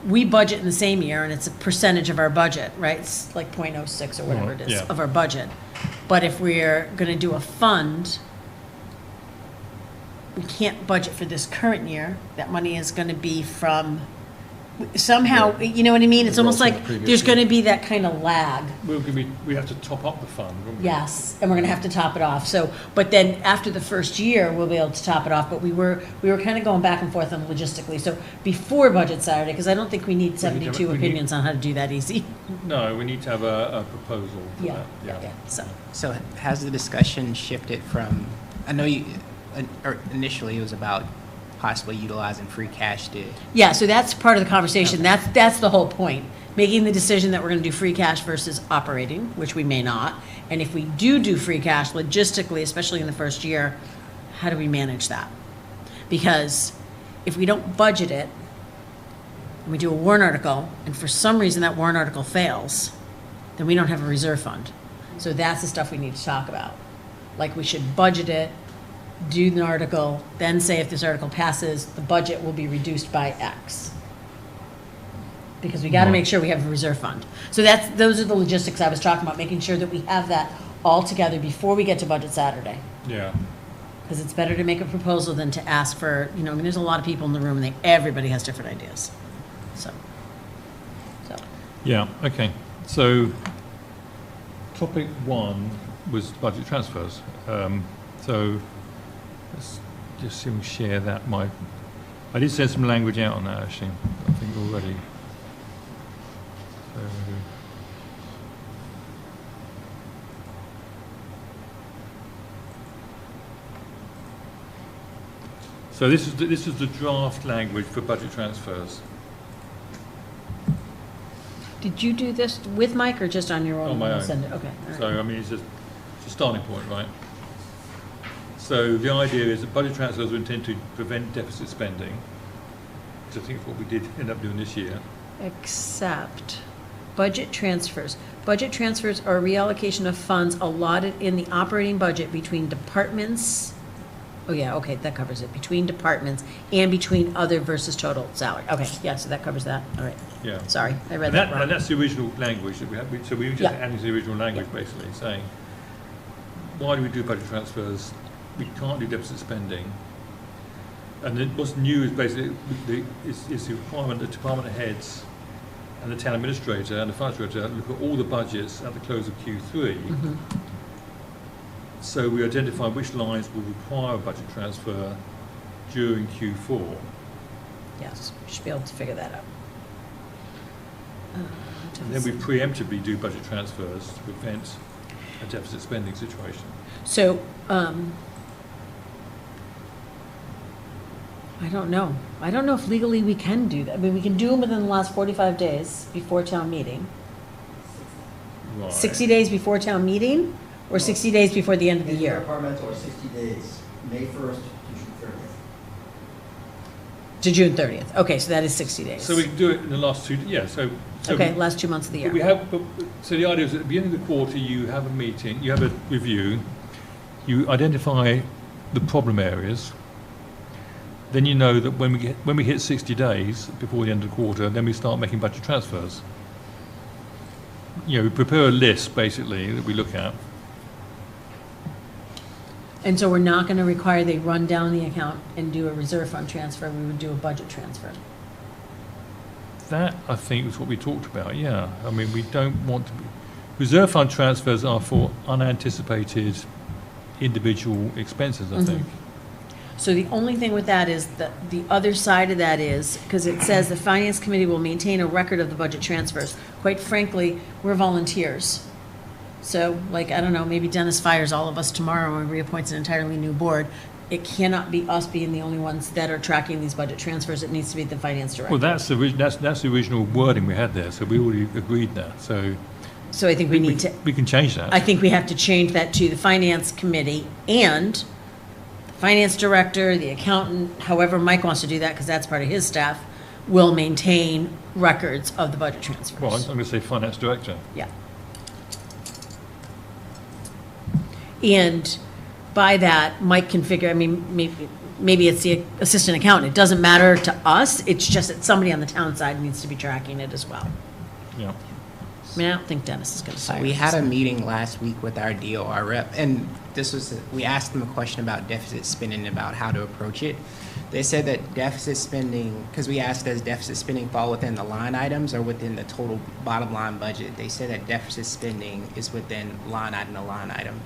Speaker 4: we budget in the same year, and it's a percentage of our budget, right? It's like 0.06 or whatever it is,
Speaker 1: Yeah.
Speaker 4: of our budget. But if we're gonna do a fund, we can't budget for this current year. That money is gonna be from, somehow, you know what I mean? It's almost
Speaker 3: Results
Speaker 4: like,
Speaker 3: from the previous
Speaker 4: there's
Speaker 3: year.
Speaker 4: gonna be that kind of lag.
Speaker 1: We have to top up the fund, won't we?
Speaker 4: Yes, and we're gonna have to top it off, so, but then after the first year, we'll be able to top it off, but we were kind of going back and forth on logistically, so before Budget Saturday, because I don't think we need 72
Speaker 1: we need-
Speaker 4: opinions on how to do that easy.
Speaker 1: No, we need to have a proposal for
Speaker 4: Yeah,
Speaker 1: that.
Speaker 4: yeah, so,
Speaker 7: So has the discussion shifted from, I know you, or initially it was about possibly utilizing free cash to,
Speaker 4: yeah, so that's part of the conversation, that's the whole point. Making the decision that we're gonna do free cash versus operating, which we may not, and if we do free cash logistically, especially in the first year, how do we manage that? Because if we don't budget it, and we do a warrant article, and for some reason that warrant article fails, then we don't have a reserve fund. So that's the stuff we need to talk about. Like, we should budget it, do the article, then say if this article passes, the budget will be reduced by X. Because we gotta make sure we have a reserve fund. So those are the logistics I was talking about, making sure that we have that all together before we get to Budget Saturday.
Speaker 1: Yeah.
Speaker 4: Because it's better to make a proposal than to ask for, I mean, there's a lot of people in the room, and everybody has different ideas. So.
Speaker 1: Yeah, okay. So, topic 1 was budget transfers. So, let's just share that. I did send some language out on that, actually, I think already. So this is the draft language for budget transfers.
Speaker 4: Did you do this with Mike or just on your own?
Speaker 1: On my
Speaker 4: when you
Speaker 1: own.
Speaker 4: send it? Okay, all right.
Speaker 1: So, I mean, it's a starting point, right? So the idea is that budget transfers are intended to prevent deficit spending, which I think is what we did end up doing this year.
Speaker 4: Except budget transfers. Budget transfers are a reallocation of funds allotted in the operating budget between departments. Oh, yeah, okay, that covers it. Between departments and between other versus total salary. Okay, yeah, so that covers that. All right.
Speaker 1: Yeah.
Speaker 4: Sorry, I read
Speaker 1: And
Speaker 4: that wrong.
Speaker 1: and that's the original language that we had. So we were just
Speaker 4: Yeah.
Speaker 1: adding to the original language, basically, saying, why do we do budget transfers? We can't do deficit spending. And then what's new is basically is the requirement that department heads and the town administrator and the finance director look at all the budgets at the close of Q3.
Speaker 4: Mhm.
Speaker 1: So we identify which lines will require a budget transfer during Q4.
Speaker 4: Yes, we should be able to figure that out.
Speaker 1: And then we preemptively do budget transfers to prevent a deficit spending situation.
Speaker 4: So, I don't know. I don't know if legally we can do that. I mean, we can do them within the last 45 days before town meeting.
Speaker 1: Right.
Speaker 4: 60 days before town meeting, or 60 days before the end of the year?
Speaker 5: Departmental are 60 days, May 1st to June 30th.
Speaker 4: To June 30th. Okay, so that is 60 days.
Speaker 1: So we can do it in the last two, yeah, so.
Speaker 4: Okay, last 2 months of the
Speaker 1: But we
Speaker 4: year.
Speaker 1: have, so the idea is at the beginning of the quarter, you have a meeting, you have a review, you identify the problem areas, then you know that when we hit 60 days before the end of the quarter, then we start making budget transfers. You know, we prepare a list, basically, that we look at.
Speaker 4: And so we're not going to require they run down the account and do a reserve fund transfer. We would do a budget transfer.
Speaker 1: That, I think, is what we talked about, yeah. I mean, we don't want to be... Reserve fund transfers are for unanticipated individual expenses, I think.
Speaker 4: So the only thing with that is that the other side of that is, because it says the finance committee will maintain a record of the budget transfers. Quite frankly, we're volunteers. So, like, I don't know, maybe Dennis fires all of us tomorrow and reappoints an entirely new board. It cannot be us being the only ones that are tracking these budget transfers. It needs to be the finance director.
Speaker 1: Well, that's the original wording we had there, so we already agreed that, so...
Speaker 4: So I think we need to,
Speaker 1: We can change that.
Speaker 4: I think we have to change that to the finance committee and the finance director, the accountant, however Mike wants to do that, because that's part of his staff, will maintain records of the budget transfers.
Speaker 1: Well, I'm going to say finance director.
Speaker 4: Yeah. And by that, Mike can figure, I mean, maybe it's the assistant accountant. It doesn't matter to us. It's just that somebody on the town side needs to be tracking it as well.
Speaker 1: Yeah.
Speaker 4: I mean, I don't think Dennis is going to
Speaker 7: So
Speaker 4: fire
Speaker 7: we
Speaker 4: us.
Speaker 7: had a meeting last week with our DOR rep, and we asked them a question about deficit spending, about how to approach it. They said that deficit spending, because we asked, does deficit spending fall within the line items or within the total bottom line budget? They said that deficit spending is within line item to line item.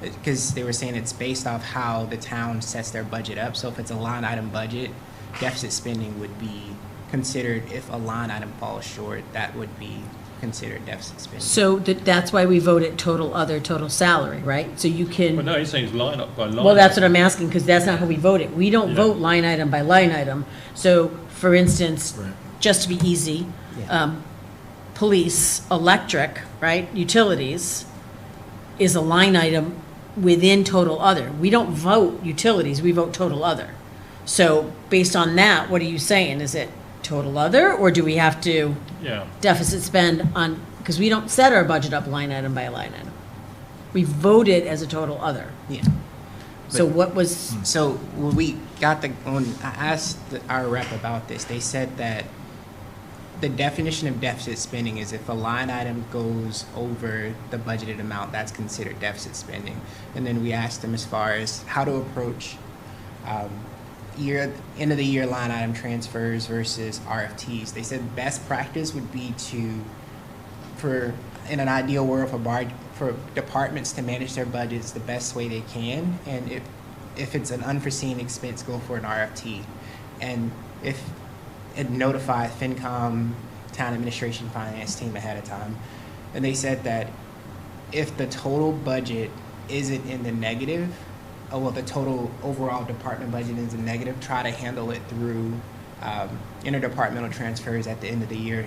Speaker 7: Because they were saying it's based off how the town sets their budget up. So if it's a line item budget, deficit spending would be considered, if a line item falls short, that would be considered deficit spending.
Speaker 4: So that's why we vote at total other, total salary, right? So you can.
Speaker 1: But no, he's saying it's line up by line.
Speaker 4: Well, that's what I'm asking, because that's not how we vote it. We don't
Speaker 1: Yeah.
Speaker 4: vote line item by line item. So, for instance, just to be easy, police, electric, right, utilities is a line item within total other. We don't vote utilities, we vote total other. So, based on that, what are you saying? Is it total other, or do we have to
Speaker 1: Yeah.
Speaker 4: deficit spend on, because we don't set our budget up line item by line item. We vote it as a total other.
Speaker 7: Yeah.
Speaker 4: So what was,
Speaker 7: So when we got when I asked our rep about this, they said that the definition of deficit spending is if a line item goes over the budgeted amount, that's considered deficit spending. And then we asked them as far as how to approach end of the year line item transfers versus RFTs. They said best practice would be in an ideal world, for departments to manage their budgets the best way they can, and if it's an unforeseen expense, go for an RFT. and if it notified FinCom, town administration, finance team ahead of time, and they said that if the total budget isn't in the negative, the total overall department budget is in negative, try to handle it through interdepartmental transfers at the end of the year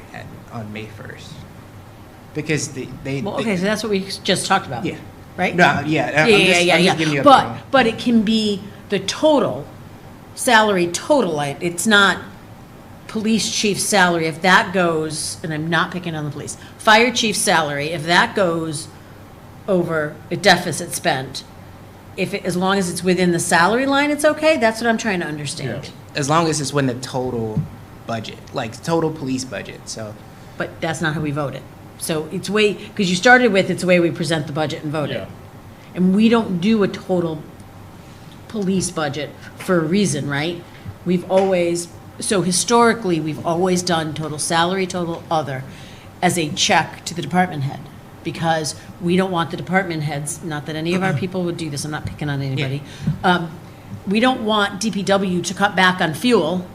Speaker 7: on May 1st. Because
Speaker 4: Well, okay, so that's what we just talked about.
Speaker 7: Yeah.
Speaker 4: Right?
Speaker 7: No, yeah. I'm just giving you a
Speaker 4: But it can be the total, salary total, it's not police chief's salary, if that goes, and I'm not picking on the police, fire chief's salary, if that goes over a deficit spent, as long as it's within the salary line, it's okay? That's what I'm trying to understand.
Speaker 7: as long as it's within the total budget, like total police budget, so.
Speaker 4: But that's not how we vote it. So it's because you started with, it's the way we present the budget and vote it.
Speaker 1: Yeah.
Speaker 4: And we don't do a total police budget for a reason, right? So historically, we've always done total salary, total other, as a check to the department head. Because we don't want the department heads, not that any of our people would do this, I'm not picking on anybody. We don't want DPW to cut back on fuel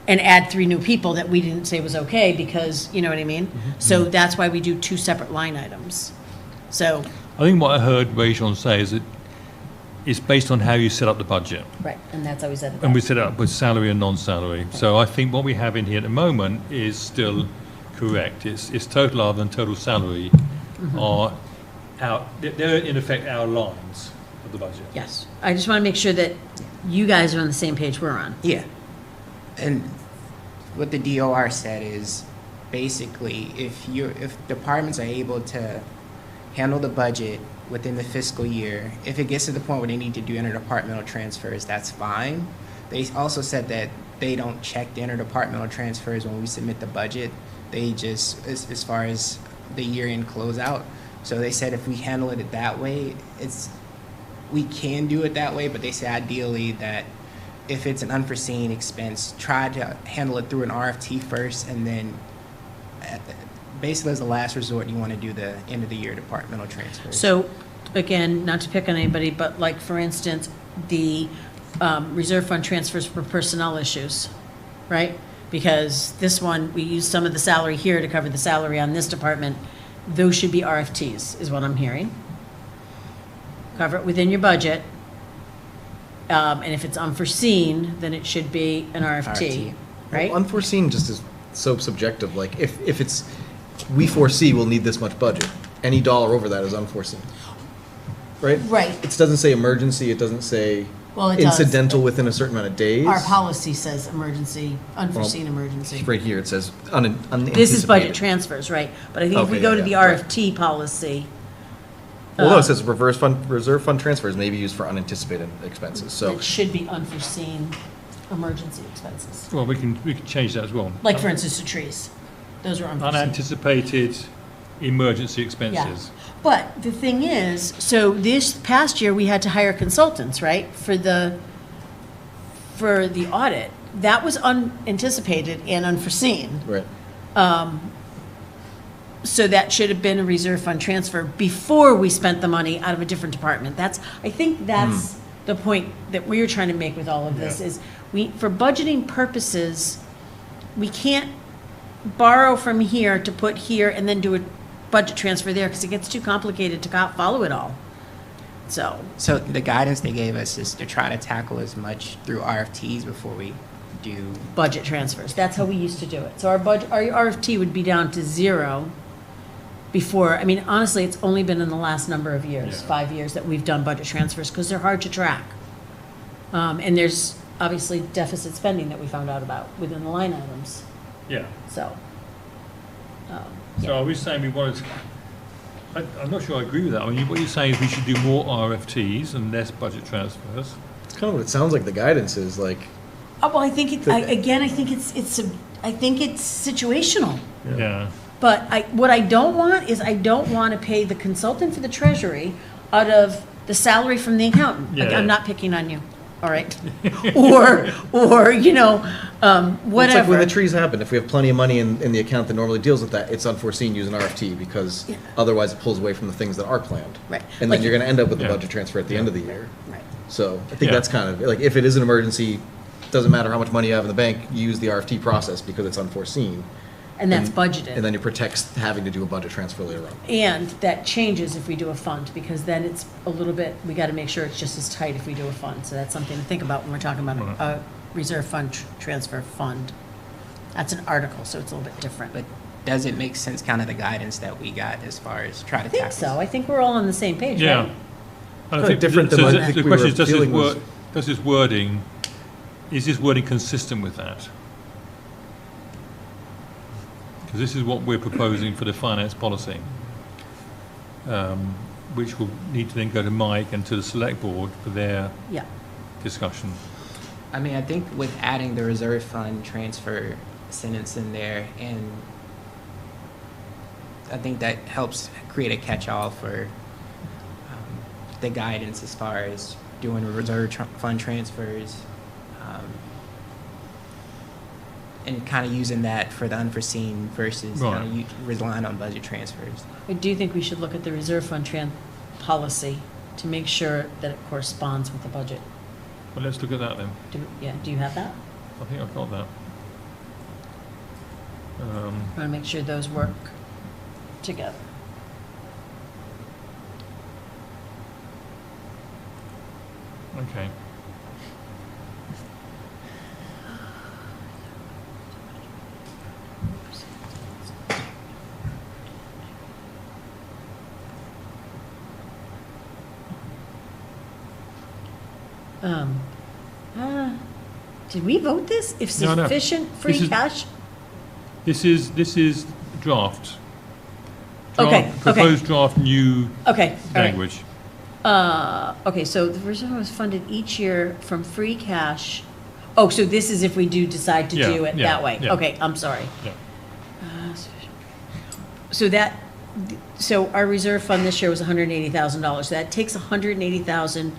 Speaker 4: and add 3 new people that we didn't say was okay, because, you know what I mean? So that's why we do 2 separate line items. So.
Speaker 1: I think what I heard Rajon say is that it's based on how you set up the budget.
Speaker 4: Right, and that's how we set it up.
Speaker 1: And we set it up with salary and non-salary. So I think what we have in here at the moment is still correct. It's total other than total salary are they're in effect our lines of the budget.
Speaker 4: Yes, I just want to make sure that you guys are on the same page we're on.
Speaker 7: Yeah. And what the DOR said is basically if departments are able to handle the budget within the fiscal year, if it gets to the point where they need to do interdepartmental transfers, that's fine. They also said that they don't check the interdepartmental transfers when we submit the budget. They just, as far as the year-end closeout. So they said if we handle it that way, we can do it that way, but they say ideally that if it's an unforeseen expense, try to handle it through an RFT first, and then basically as a last resort, you want to do the end of the year departmental transfers.
Speaker 4: So, again, not to pick on anybody, but like, for instance, the reserve fund transfers for personnel issues, right? Because this one, we use some of the salary here to cover the salary on this department. Those should be RFTs, is what I'm hearing. Cover it within your budget. And if it's unforeseen, then it should be an RFT, right?
Speaker 3: Well, unforeseen just is so subjective. Like, if it's, we foresee we'll need this much budget, any dollar over that is unforeseen. Right?
Speaker 4: Right.
Speaker 3: It doesn't say emergency, it doesn't say
Speaker 4: Well, it does.
Speaker 3: incidental within a certain amount of days.
Speaker 4: Our policy says emergency, unforeseen emergency.
Speaker 3: Right here, it says unanticipated.
Speaker 4: This is budget transfers, right? But I think if we
Speaker 3: Okay,
Speaker 4: go
Speaker 3: yeah,
Speaker 4: to the
Speaker 3: yeah, right.
Speaker 4: RFT policy.
Speaker 3: Well, no, it says reserve fund transfers may be used for unanticipated expenses, so.
Speaker 4: It should be unforeseen emergency expenses.
Speaker 1: Well, we can change that as well.
Speaker 4: Like, for instance, the trees. Those are unforeseen.
Speaker 1: Unanticipated emergency expenses.
Speaker 4: But the thing is, so this past year, we had to hire consultants, right, for the audit. That was unanticipated and unforeseen.
Speaker 3: Right.
Speaker 4: So that should have been a reserve fund transfer before we spent the money out of a different department. I think that's the point that we were trying to make with all of this,
Speaker 1: Yeah.
Speaker 4: is for budgeting purposes, we can't borrow from here to put here and then do a budget transfer there, because it gets too complicated to follow it all. So
Speaker 7: the guidance they gave us is to try to tackle as much through RFTs before we do.
Speaker 4: budget transfers, that's how we used to do it. So our RFT would be down to 0 before, I mean, honestly, it's only been in the last number of years,
Speaker 1: Yeah.
Speaker 4: 5 years, that we've done budget transfers, because they're hard to track. And there's obviously deficit spending that we found out about within the line items,
Speaker 1: Yeah.
Speaker 4: so.
Speaker 1: So are we saying we wanted to, I'm not sure I agree with that. I mean, what you're saying is we should do more RFTs and less budget transfers.
Speaker 3: It's kind of what it sounds like the guidance is, like,
Speaker 4: Well, I think I think it's situational.
Speaker 1: Yeah.
Speaker 4: But what I don't want is, I don't want to pay the consultant for the treasury out of the salary from the accountant. Like,
Speaker 1: Yeah.
Speaker 4: I'm not picking on you, all right? Or, you know,
Speaker 3: well, it's like when
Speaker 4: whatever.
Speaker 3: the trees happen, if we have plenty of money in the account that normally deals with that, it's unforeseen, use an RFT, because
Speaker 4: Yeah.
Speaker 3: otherwise it pulls away from the things that are planned.
Speaker 4: Right.
Speaker 3: And
Speaker 4: Like-
Speaker 3: then you're gonna end up with a
Speaker 1: Yeah.
Speaker 3: budget transfer at the end of the year.
Speaker 4: Right.
Speaker 3: So I think
Speaker 1: Yeah.
Speaker 3: that's kind of, like, if it is an emergency, doesn't matter how much money you have in the bank, you use the RFT process because it's unforeseen.
Speaker 4: And that's
Speaker 3: And
Speaker 4: budgeted.
Speaker 3: then it protects having to do a budget transfer later on.
Speaker 4: And that changes if we do a fund, because then it's a little bit, we got to make sure it's just as tight if we do a fund. So that's something to think about when we're talking about a reserve fund transfer fund. That's an article, so it's a little bit different.
Speaker 7: But does it make sense, kind of the guidance that we got as far as try to
Speaker 4: I think
Speaker 7: tackle?
Speaker 4: so. I think we're all on the same page,
Speaker 1: Yeah.
Speaker 4: right?
Speaker 1: And I
Speaker 3: Kinda
Speaker 1: think
Speaker 3: different than
Speaker 1: so
Speaker 3: what I
Speaker 1: the
Speaker 3: think we
Speaker 1: question
Speaker 3: were
Speaker 1: is, does
Speaker 3: feeling was-
Speaker 1: this wording, is this wording consistent with that? Because this is what we're proposing for the finance policy, which will need to then go to Mike and to the select board for their
Speaker 4: Yeah.
Speaker 1: discussion.
Speaker 7: I mean, I think with adding the reserve fund transfer sentence in there, and I think that helps create a catch-all for the guidance as far as doing reserve fund transfers, and kind of using that for the unforeseen versus kind
Speaker 1: Right.
Speaker 7: of relying on budget transfers.
Speaker 4: I do think we should look at the reserve fund policy to make sure that it corresponds with the budget.
Speaker 1: Well, let's look at that then.
Speaker 4: Do you have that?
Speaker 1: I think I've got that.
Speaker 4: Want to make sure those work together.
Speaker 1: Okay.
Speaker 4: Did we vote this? If
Speaker 1: No, no.
Speaker 4: sufficient free
Speaker 1: This is-
Speaker 4: cash?
Speaker 1: This is draft.
Speaker 4: Okay, okay.
Speaker 1: Proposed draft new
Speaker 4: Okay, all right.
Speaker 1: language.
Speaker 4: Okay, so the reserve was funded each year from free cash. Oh, so this is if we do decide to
Speaker 1: Yeah,
Speaker 4: do it
Speaker 1: yeah,
Speaker 4: that way?
Speaker 1: yeah.
Speaker 4: Okay, I'm sorry.
Speaker 1: Yeah.
Speaker 4: So our reserve fund this year was $180,000. That takes 180,000,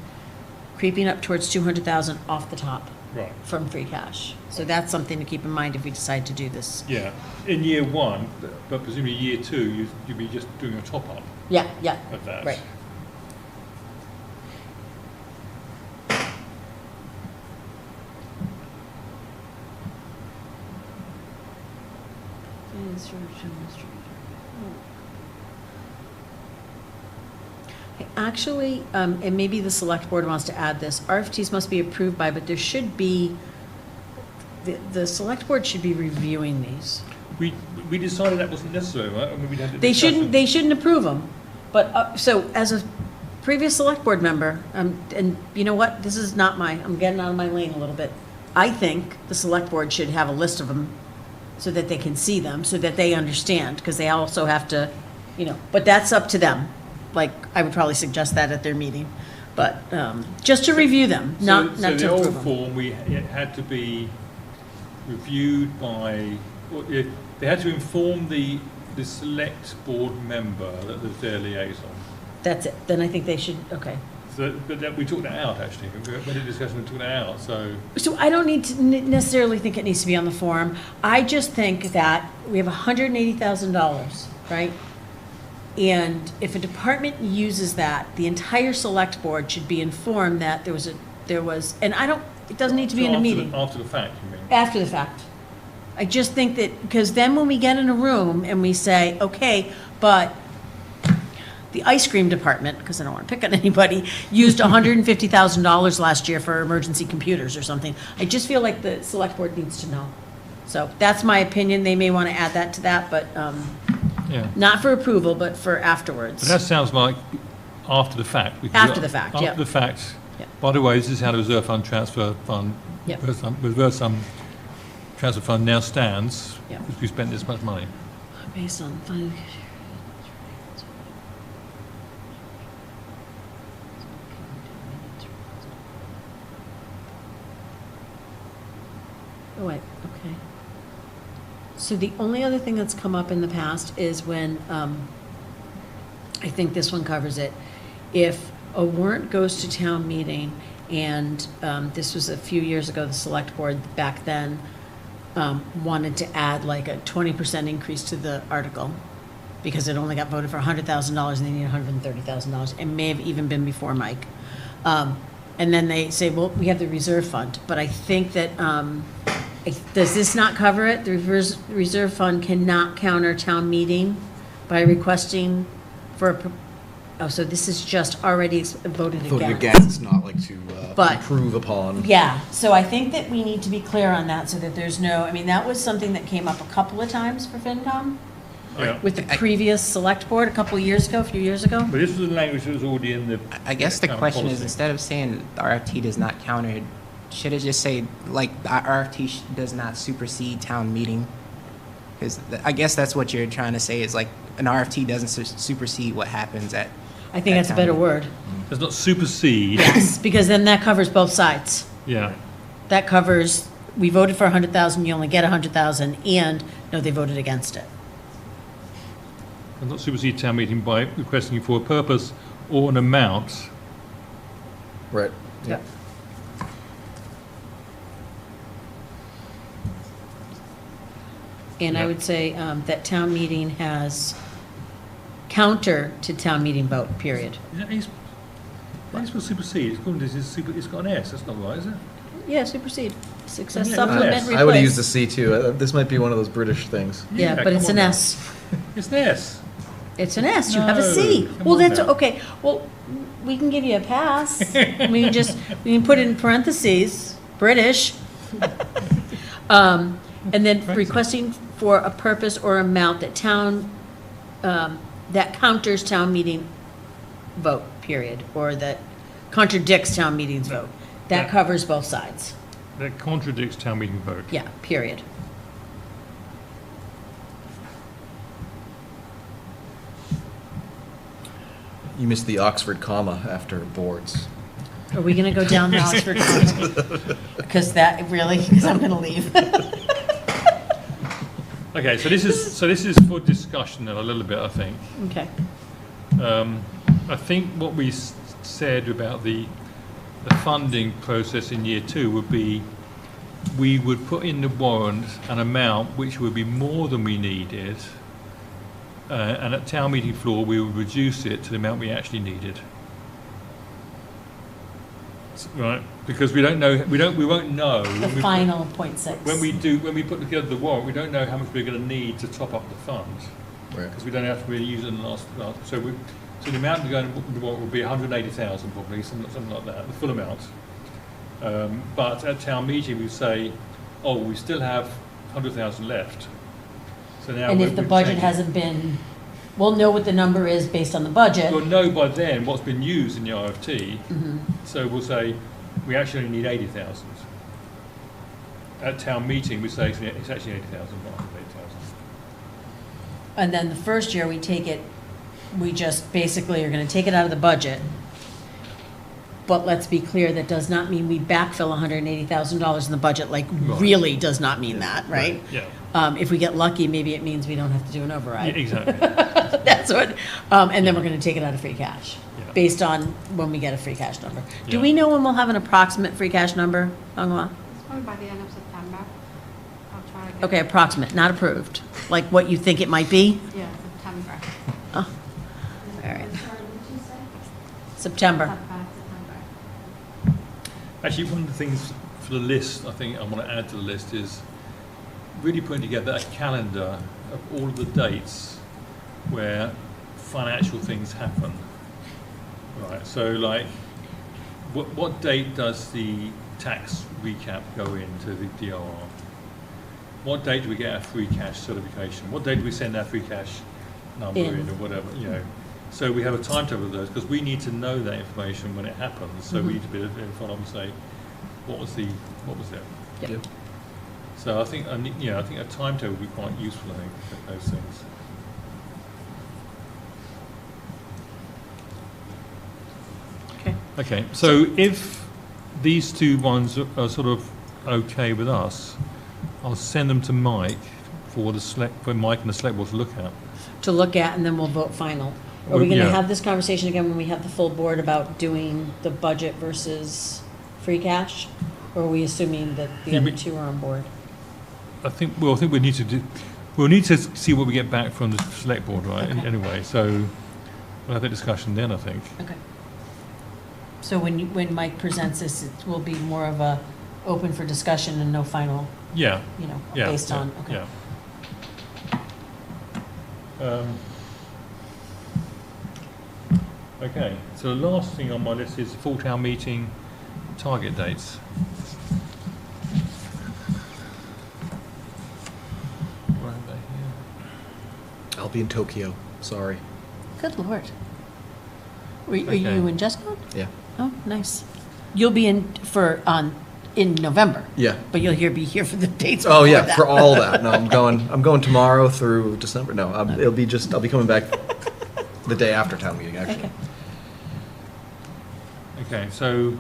Speaker 4: creeping up towards 200,000 off the top
Speaker 1: Right.
Speaker 4: from free cash. So that's something to keep in mind if we decide to do this.
Speaker 1: Yeah. In year one, but presumably year two, you'd be just doing a top up
Speaker 4: Yeah, yeah,
Speaker 1: of that.
Speaker 4: right. Actually, and maybe the select board wants to add this, RFTs must be approved by, but there should be, the select board should be reviewing these.
Speaker 1: We decided that wasn't necessary, right? I mean, we'd had the
Speaker 4: They
Speaker 1: discussion.
Speaker 4: they shouldn't approve them, but, so as a previous select board member, and you know what, this is not I'm getting out of my lane a little bit. I think the select board should have a list of them so that they can see them, so that they understand, because they also have to, but that's up to them. Like, I would probably suggest that at their meeting, but, just to review them, not
Speaker 1: So the
Speaker 4: to
Speaker 1: old
Speaker 4: approve them.
Speaker 1: form, it had to be reviewed by, they had to inform the select board member that there's their liaison.
Speaker 4: That's it, then I think they should, okay.
Speaker 1: So, but that, we took that out, actually. We had a discussion, we took that out, so.
Speaker 4: So I don't need to necessarily think it needs to be on the form. I just think that we have $180,000, right? And if a department uses that, the entire select board should be informed that there was, and it doesn't need to be in a meeting.
Speaker 1: After the fact, you mean?
Speaker 4: After the fact. I just think that, because then when we get in a room and we say, okay, but the ice cream department, because I don't want to pick on anybody, used $150,000 last year for emergency computers or something. I just feel like the select board needs to know. So that's my opinion. They may want to add that to that, but
Speaker 1: Yeah.
Speaker 4: not for approval, but for afterwards.
Speaker 1: But that sounds like after the fact. We can
Speaker 4: After
Speaker 1: do-
Speaker 4: the fact, yeah.
Speaker 1: After the fact.
Speaker 4: Yeah.
Speaker 1: By the way, this is how the reserve fund transfer fund,
Speaker 4: Yeah.
Speaker 1: reserve transfer fund now stands,
Speaker 4: Yeah.
Speaker 1: because we spent this much money.
Speaker 4: Based on fund. Oh, wait, okay. So the only other thing that's come up in the past is when, I think this one covers it, if a warrant goes to town meeting, and this was a few years ago, the select board back then wanted to add like a 20% increase to the article, because it only got voted for $100,000 and they need $130,000. It may have even been before Mike. And then they say, well, we have the reserve fund, but I think that, does this not cover it? The reserve fund cannot counter town meeting by requesting for, so this is just already voted
Speaker 3: Voted
Speaker 4: against.
Speaker 3: against, not like to
Speaker 4: But-
Speaker 3: improve upon.
Speaker 4: Yeah, so I think that we need to be clear on that so that there's no, I mean, that was something that came up a couple of times for FinCom
Speaker 1: Yeah.
Speaker 4: with the previous select board a couple of years ago, a few years ago.
Speaker 1: But this was the language that was already in the.
Speaker 7: I guess the
Speaker 1: town
Speaker 7: question is,
Speaker 1: policy.
Speaker 7: instead of saying the RFT does not counter, should it just say, like, the RFT does not supersede town meeting? Because I guess that's what you're trying to say, is like, an RFT doesn't supersede what happens at.
Speaker 4: I think
Speaker 7: at
Speaker 4: that's a
Speaker 7: town
Speaker 4: better
Speaker 7: meeting.
Speaker 4: word.
Speaker 1: Does not supersede.
Speaker 4: Yes, because then that covers both sides.
Speaker 1: Yeah.
Speaker 4: That covers, we voted for 100,000, you only get 100,000, and, no, they voted against it.
Speaker 1: Does not supersede town meeting by requesting for a purpose or an amount.
Speaker 3: Right. Yeah.
Speaker 4: And I
Speaker 1: Yeah.
Speaker 4: would say that town meeting has counter to town meeting vote, period.
Speaker 1: Yeah, it's supposed to supersede. It's called, it's got an S. That's not right, is it?
Speaker 4: Yeah, supersede. Success
Speaker 1: Yeah,
Speaker 4: supplement
Speaker 1: yes.
Speaker 4: replace.
Speaker 3: I would have used the C too. This might be one of those British things.
Speaker 4: Yeah, but
Speaker 1: come
Speaker 4: it's
Speaker 1: on
Speaker 4: an
Speaker 1: now.
Speaker 4: S.
Speaker 1: It's an S.
Speaker 4: It's an S, you have a
Speaker 1: No,
Speaker 4: C.
Speaker 1: come
Speaker 4: Well,
Speaker 1: on
Speaker 4: that's,
Speaker 1: now.
Speaker 4: okay, well, we can give you a pass. We can put it in parentheses, British. And then requesting for a purpose or amount that that counters town meeting vote, period, or that contradicts town meeting's vote. That
Speaker 1: Yeah.
Speaker 4: covers both sides.
Speaker 1: That contradicts town meeting vote.
Speaker 4: Yeah, period.
Speaker 3: You missed the Oxford comma after boards.
Speaker 4: Are we gonna go down the Oxford comma? Because that, really, because I'm gonna leave.
Speaker 1: Okay, so this is for discussion a little bit, I think.
Speaker 4: Okay.
Speaker 1: I think what we said about the funding process in year 2 would be, we would put in the warrant an amount which would be more than we needed, and at town meeting floor, we would reduce it to the amount we actually needed. Right, because we don't know, we won't know.
Speaker 4: The
Speaker 1: when we
Speaker 4: final .6.
Speaker 1: when we put together the warrant, we don't know how much we're going to need to top up the fund,
Speaker 3: Right.
Speaker 1: because we don't have to really use it in the last. So the amount going in the warrant will be 180,000 probably, something like that, the full amount. But at town meeting, we say, oh, we still have 100,000 left. So now.
Speaker 4: And if the budget hasn't been, we'll know what the number is based on the budget.
Speaker 1: We'll know by then what's been used in the RFT. So we'll say, we actually only need 80,000. At town meeting, we say it's actually 80,000, not 180,000.
Speaker 4: And then the first year, we take it, we just basically are gonna take it out of the budget. But let's be clear, that does not mean we backfill $180,000 in the budget, like,
Speaker 1: Right.
Speaker 4: really does not mean that, right?
Speaker 1: Yeah.
Speaker 4: If we get lucky, maybe it means we don't have to do an
Speaker 1: Yeah,
Speaker 4: override.
Speaker 1: exactly.
Speaker 4: That's what, and then we're gonna take it out of free cash,
Speaker 1: Yeah.
Speaker 4: based on when we get a free cash number. Do
Speaker 1: Yeah.
Speaker 4: we know when we'll have an approximate free cash number, Ongwa?
Speaker 6: It's probably by the end of September. I'll try to get.
Speaker 4: Okay, approximate, not approved, like what you think it might be?
Speaker 6: Yeah, September.
Speaker 4: All right. September.
Speaker 6: September.
Speaker 1: Actually, one of the things for the list, I think I want to add to the list is really putting together a calendar of all of the dates where financial things happen. Right, so like, what date does the tax recap go into the DRR? What date do we get our free cash certification? What date do we send our free cash number
Speaker 4: In.
Speaker 1: in or whatever, you know? So we have a timetable of those, because we need to know that information when it happens, so we need to be able to follow and say, what was there?
Speaker 4: Yep.
Speaker 1: So I think, I think a timetable would be quite useful, I think, for those things.
Speaker 4: Okay.
Speaker 1: Okay, so if these two ones are sort of okay with us, I'll send them to Mike for Mike and the select board to look at.
Speaker 4: To look at, and then we'll vote final. Are we
Speaker 1: Well,
Speaker 4: gonna
Speaker 1: yeah.
Speaker 4: have this conversation again when we have the full board about doing the budget versus free cash? Or are we assuming that the
Speaker 1: Yeah,
Speaker 4: other
Speaker 1: but-
Speaker 4: two are on board?
Speaker 1: I think we need to we'll need to see what we get back from the select board, right?
Speaker 4: Okay.
Speaker 1: Anyway, so we'll have that discussion then, I think.
Speaker 4: Okay. So when Mike presents this, it will be more of a open for discussion and no final,
Speaker 1: Yeah, yeah.
Speaker 4: based
Speaker 1: yeah,
Speaker 4: on, okay.
Speaker 1: Yeah. Okay, so the last thing on my list is full town meeting target dates. Where are they here?
Speaker 3: I'll be in Tokyo, sorry.
Speaker 4: Good Lord. Are
Speaker 1: Okay.
Speaker 4: you in Jessica?
Speaker 3: Yeah.
Speaker 4: Oh, nice. You'll be in in November,
Speaker 3: Yeah.
Speaker 4: but you'll be here for the dates
Speaker 3: Oh,
Speaker 4: before
Speaker 3: yeah,
Speaker 4: that.
Speaker 3: for all that. No, I'm going tomorrow through December. No, I'll be coming back the day after town meeting, actually.
Speaker 4: Okay.
Speaker 1: Okay, so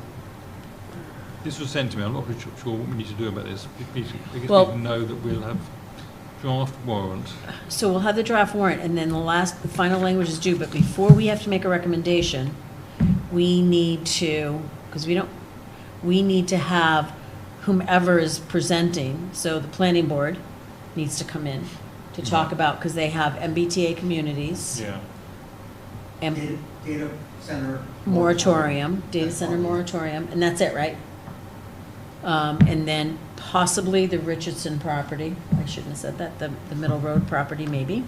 Speaker 1: this was sent to me. I'm not really sure what we need to do about this. I guess we
Speaker 4: Well-
Speaker 1: need to know that we'll have draft warrant.
Speaker 4: So we'll have the draft warrant, and then the final language is due, but before we have to make a recommendation, we need to, because we need to have whomever is presenting, so the planning board needs to come in to talk about, because they have MBTA communities,
Speaker 1: Yeah.
Speaker 4: and
Speaker 5: Data center.
Speaker 4: moratorium, data center moratorium, and that's it, right? And then possibly the Richardson property, I shouldn't have said that, the Middle Road property, maybe.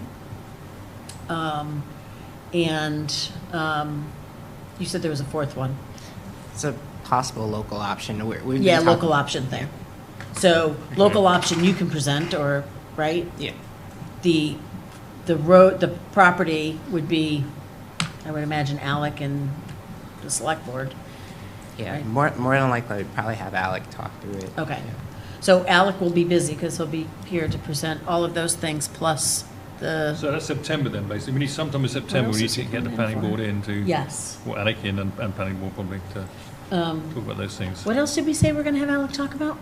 Speaker 4: You said there was a fourth one.
Speaker 7: It's a possible local option. We've been
Speaker 4: Yeah,
Speaker 7: talking-
Speaker 4: local option thing. So, local option you can present, or, right?
Speaker 7: Yeah.
Speaker 4: The property would be, I would imagine, Alec and the select board.
Speaker 7: Yeah,
Speaker 4: Right.
Speaker 7: more than likely, we'd probably have Alec talk through it.
Speaker 4: Okay.
Speaker 7: Yeah.
Speaker 4: So Alec will be busy, because he'll be here to present all of those things, plus the,
Speaker 1: So that's September then, basically. We need sometime in September,
Speaker 4: else
Speaker 1: we need
Speaker 4: is
Speaker 1: to
Speaker 4: he
Speaker 1: get the
Speaker 4: coming
Speaker 1: planning
Speaker 4: in for?
Speaker 1: board in to,
Speaker 4: yes.
Speaker 1: or Alec in and planning board probably to talk about those things.
Speaker 4: What else did we say we're gonna have Alec talk about?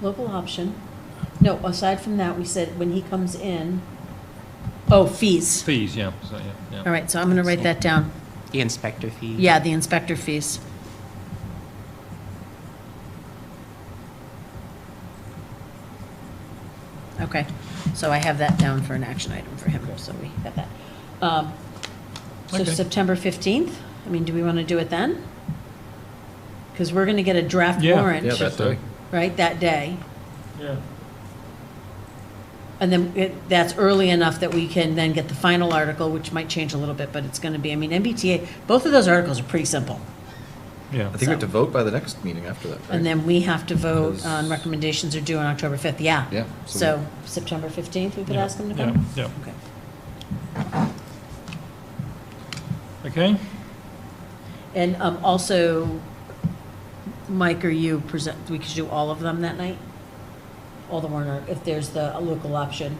Speaker 4: Local option. No, aside from that, we said when he comes in, fees.
Speaker 1: Fees, yeah, so, yeah.
Speaker 4: All right, so I'm gonna write that down.
Speaker 7: The inspector fee.
Speaker 4: Yeah, the inspector fees. Okay, so I have that down for an action item for him, so we have that. So
Speaker 1: Okay.
Speaker 4: September 15th, I mean, do we want to do it then? Because we're going to get a draft
Speaker 1: Yeah,
Speaker 4: warrant,
Speaker 3: Yeah, that day.
Speaker 4: right, that day.
Speaker 1: Yeah.
Speaker 4: And then that's early enough that we can then get the final article, which might change a little bit, but it's going to be, I mean, MBTA, both of those articles are pretty simple.
Speaker 1: Yeah.
Speaker 3: I think we have to vote by the next meeting after that, right?
Speaker 4: And then we have to vote
Speaker 3: Because-
Speaker 4: on recommendations are due on October 5th, yeah.
Speaker 3: Yeah.
Speaker 4: So September 15th, we could
Speaker 1: Yeah,
Speaker 4: ask them to
Speaker 1: yeah,
Speaker 4: come?
Speaker 1: Yeah.
Speaker 4: Okay.
Speaker 1: Okay,
Speaker 4: And also, Mike or you present, we could do all of them that night? All the warrant, if there's a local option?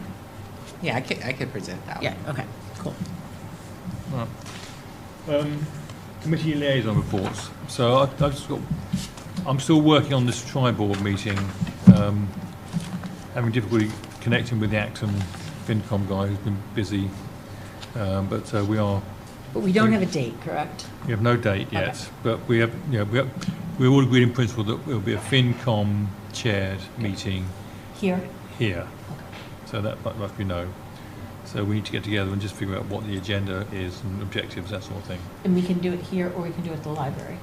Speaker 7: Yeah, I could present that
Speaker 4: Yeah,
Speaker 7: one.
Speaker 4: okay, cool.
Speaker 1: all right. Committee liaison reports. So I've just got, I'm still working on this tri-board meeting, having difficulty connecting with the Acton FinCom guy who's been busy, but we are.
Speaker 4: But we don't have a date, correct?
Speaker 1: We have no date yet,
Speaker 4: Okay.
Speaker 1: but we have, we all agreed in principle that it will be a FinCom chaired meeting
Speaker 4: Here?
Speaker 1: here. So that much we know. So we need to get together and just figure out what the agenda is and objectives, that sort of thing.
Speaker 4: And we can do it here, or we can do it at the library.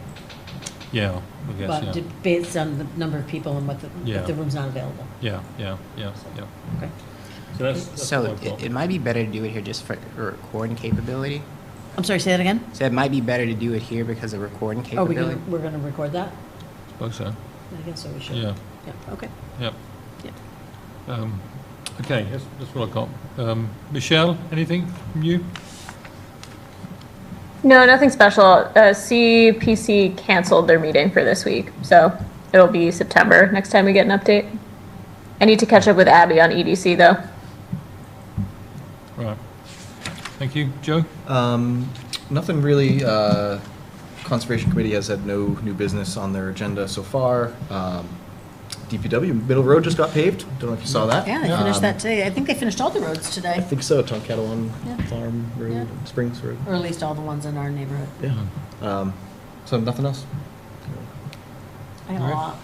Speaker 1: Yeah, I guess,
Speaker 4: But
Speaker 1: yeah.
Speaker 4: based on the number of people and
Speaker 1: Yeah.
Speaker 4: if the room's not available.
Speaker 1: Yeah.
Speaker 4: Okay.
Speaker 1: So that's
Speaker 7: So
Speaker 1: what I've got.
Speaker 7: it might be better to do it here just for recording capability.
Speaker 4: I'm sorry, say that again?
Speaker 7: So it might be better to do it here because of recording
Speaker 4: Are we
Speaker 7: capability.
Speaker 4: we're gonna record that?
Speaker 1: Suppose so.
Speaker 4: I guess so, we should.
Speaker 1: Yeah,
Speaker 4: Yeah, okay.
Speaker 1: yeah.
Speaker 4: Yeah.
Speaker 1: Okay, that's what I've got. Michelle, anything from you?
Speaker 2: No, nothing special. CPC canceled their meeting for this week, so it'll be September next time we get an update. I need to catch up with Abby on EDC though.
Speaker 1: Right. Thank you. Joe?
Speaker 3: Nothing really. Conservation Committee has had no new business on their agenda so far. DPW, Middle Road just got paved. Don't know if you saw that.
Speaker 4: Yeah, they finished that today. I think they finished all the roads
Speaker 3: I
Speaker 4: today,
Speaker 3: think so. Tonkatawan
Speaker 4: Yeah.
Speaker 3: Farm Road,
Speaker 4: Yeah.
Speaker 3: Springs Road.
Speaker 4: or at least all the ones in our neighborhood.
Speaker 3: Yeah. So nothing else.
Speaker 4: I had a lot.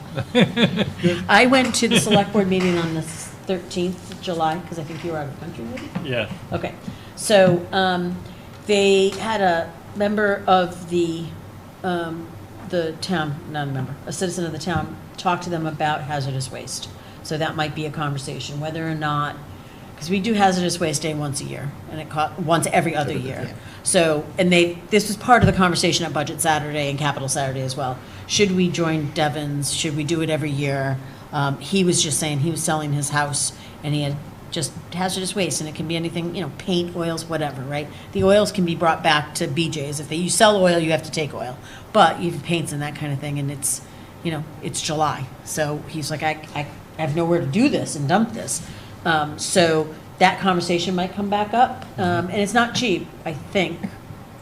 Speaker 4: I went to the select board meeting on the 13th of July, because I think you were out of the country, maybe?
Speaker 1: Yeah.
Speaker 4: Okay, so they had member of the town, not a member, a citizen of the town, talk to them about hazardous waste. So that might be a conversation, whether or not, because we do hazardous waste day once a year, and it once every other year.
Speaker 7: Yeah.
Speaker 4: So, and this was part of the conversation at Budget Saturday and Capital Saturday as well. Should we join Devon's? Should we do it every year? He was just saying, he was selling his house, and he had just hazardous waste, and it can be anything, paint, oils, whatever, right? The oils can be brought back to BJ's. If you sell oil, you have to take oil. But you have paints and that kind of thing, and it's, it's July. So he's like, I have nowhere to do this and dump this. So that conversation might come back up. And it's not cheap, I think.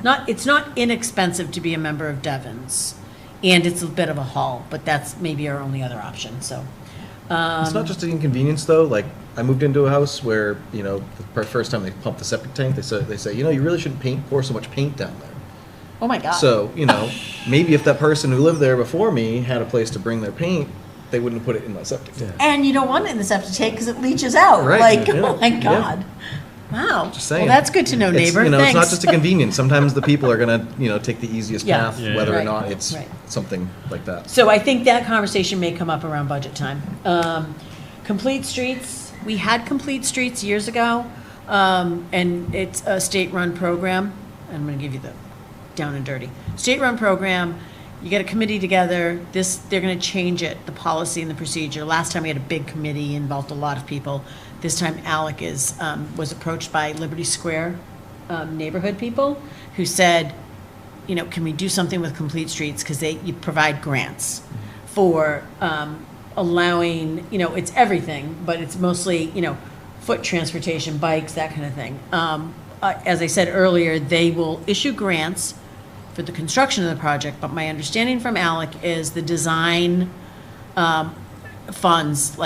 Speaker 4: It's not inexpensive to be a member of Devon's. And it's a bit of a haul, but that's maybe our only other option, so.
Speaker 3: It's not just an inconvenience, though. Like, I moved into a house where, the first time they pumped the septic tank, they say, you really shouldn't pour so much paint down there.
Speaker 4: Oh, my God.
Speaker 3: So, maybe if that person who lived there before me had a place to bring their paint, they wouldn't have put it in my septic tank.
Speaker 4: And you don't want it in the septic tank because it leaches out.
Speaker 3: Right, yeah,
Speaker 4: oh, my
Speaker 3: yeah.
Speaker 4: God. Wow.
Speaker 3: Just saying.
Speaker 4: Well, that's good to know, neighbor.
Speaker 3: It's,
Speaker 4: Thanks.
Speaker 3: it's not just a convenience. Sometimes the people are going to, take the easiest
Speaker 4: Yeah.
Speaker 3: path,
Speaker 1: Yeah.
Speaker 3: whether
Speaker 4: Right,
Speaker 3: or not it's
Speaker 4: right.
Speaker 3: something like that.
Speaker 4: So I think that conversation may come up around budget time. Complete Streets, we had Complete Streets years ago, and it's a state-run program. I'm going to give you the down and dirty. State-run program, you get a committee together, they're going to change it, the policy and the procedure. Last time we had a big committee, involved a lot of people. This time Alec was approached by Liberty Square neighborhood people who said, can we do something with Complete Streets? Because you provide grants for allowing, it's everything, but it's mostly, foot transportation, bikes, that kind of thing. As I said earlier, they will issue grants for the construction of the project, but my understanding from Alec is the design funds,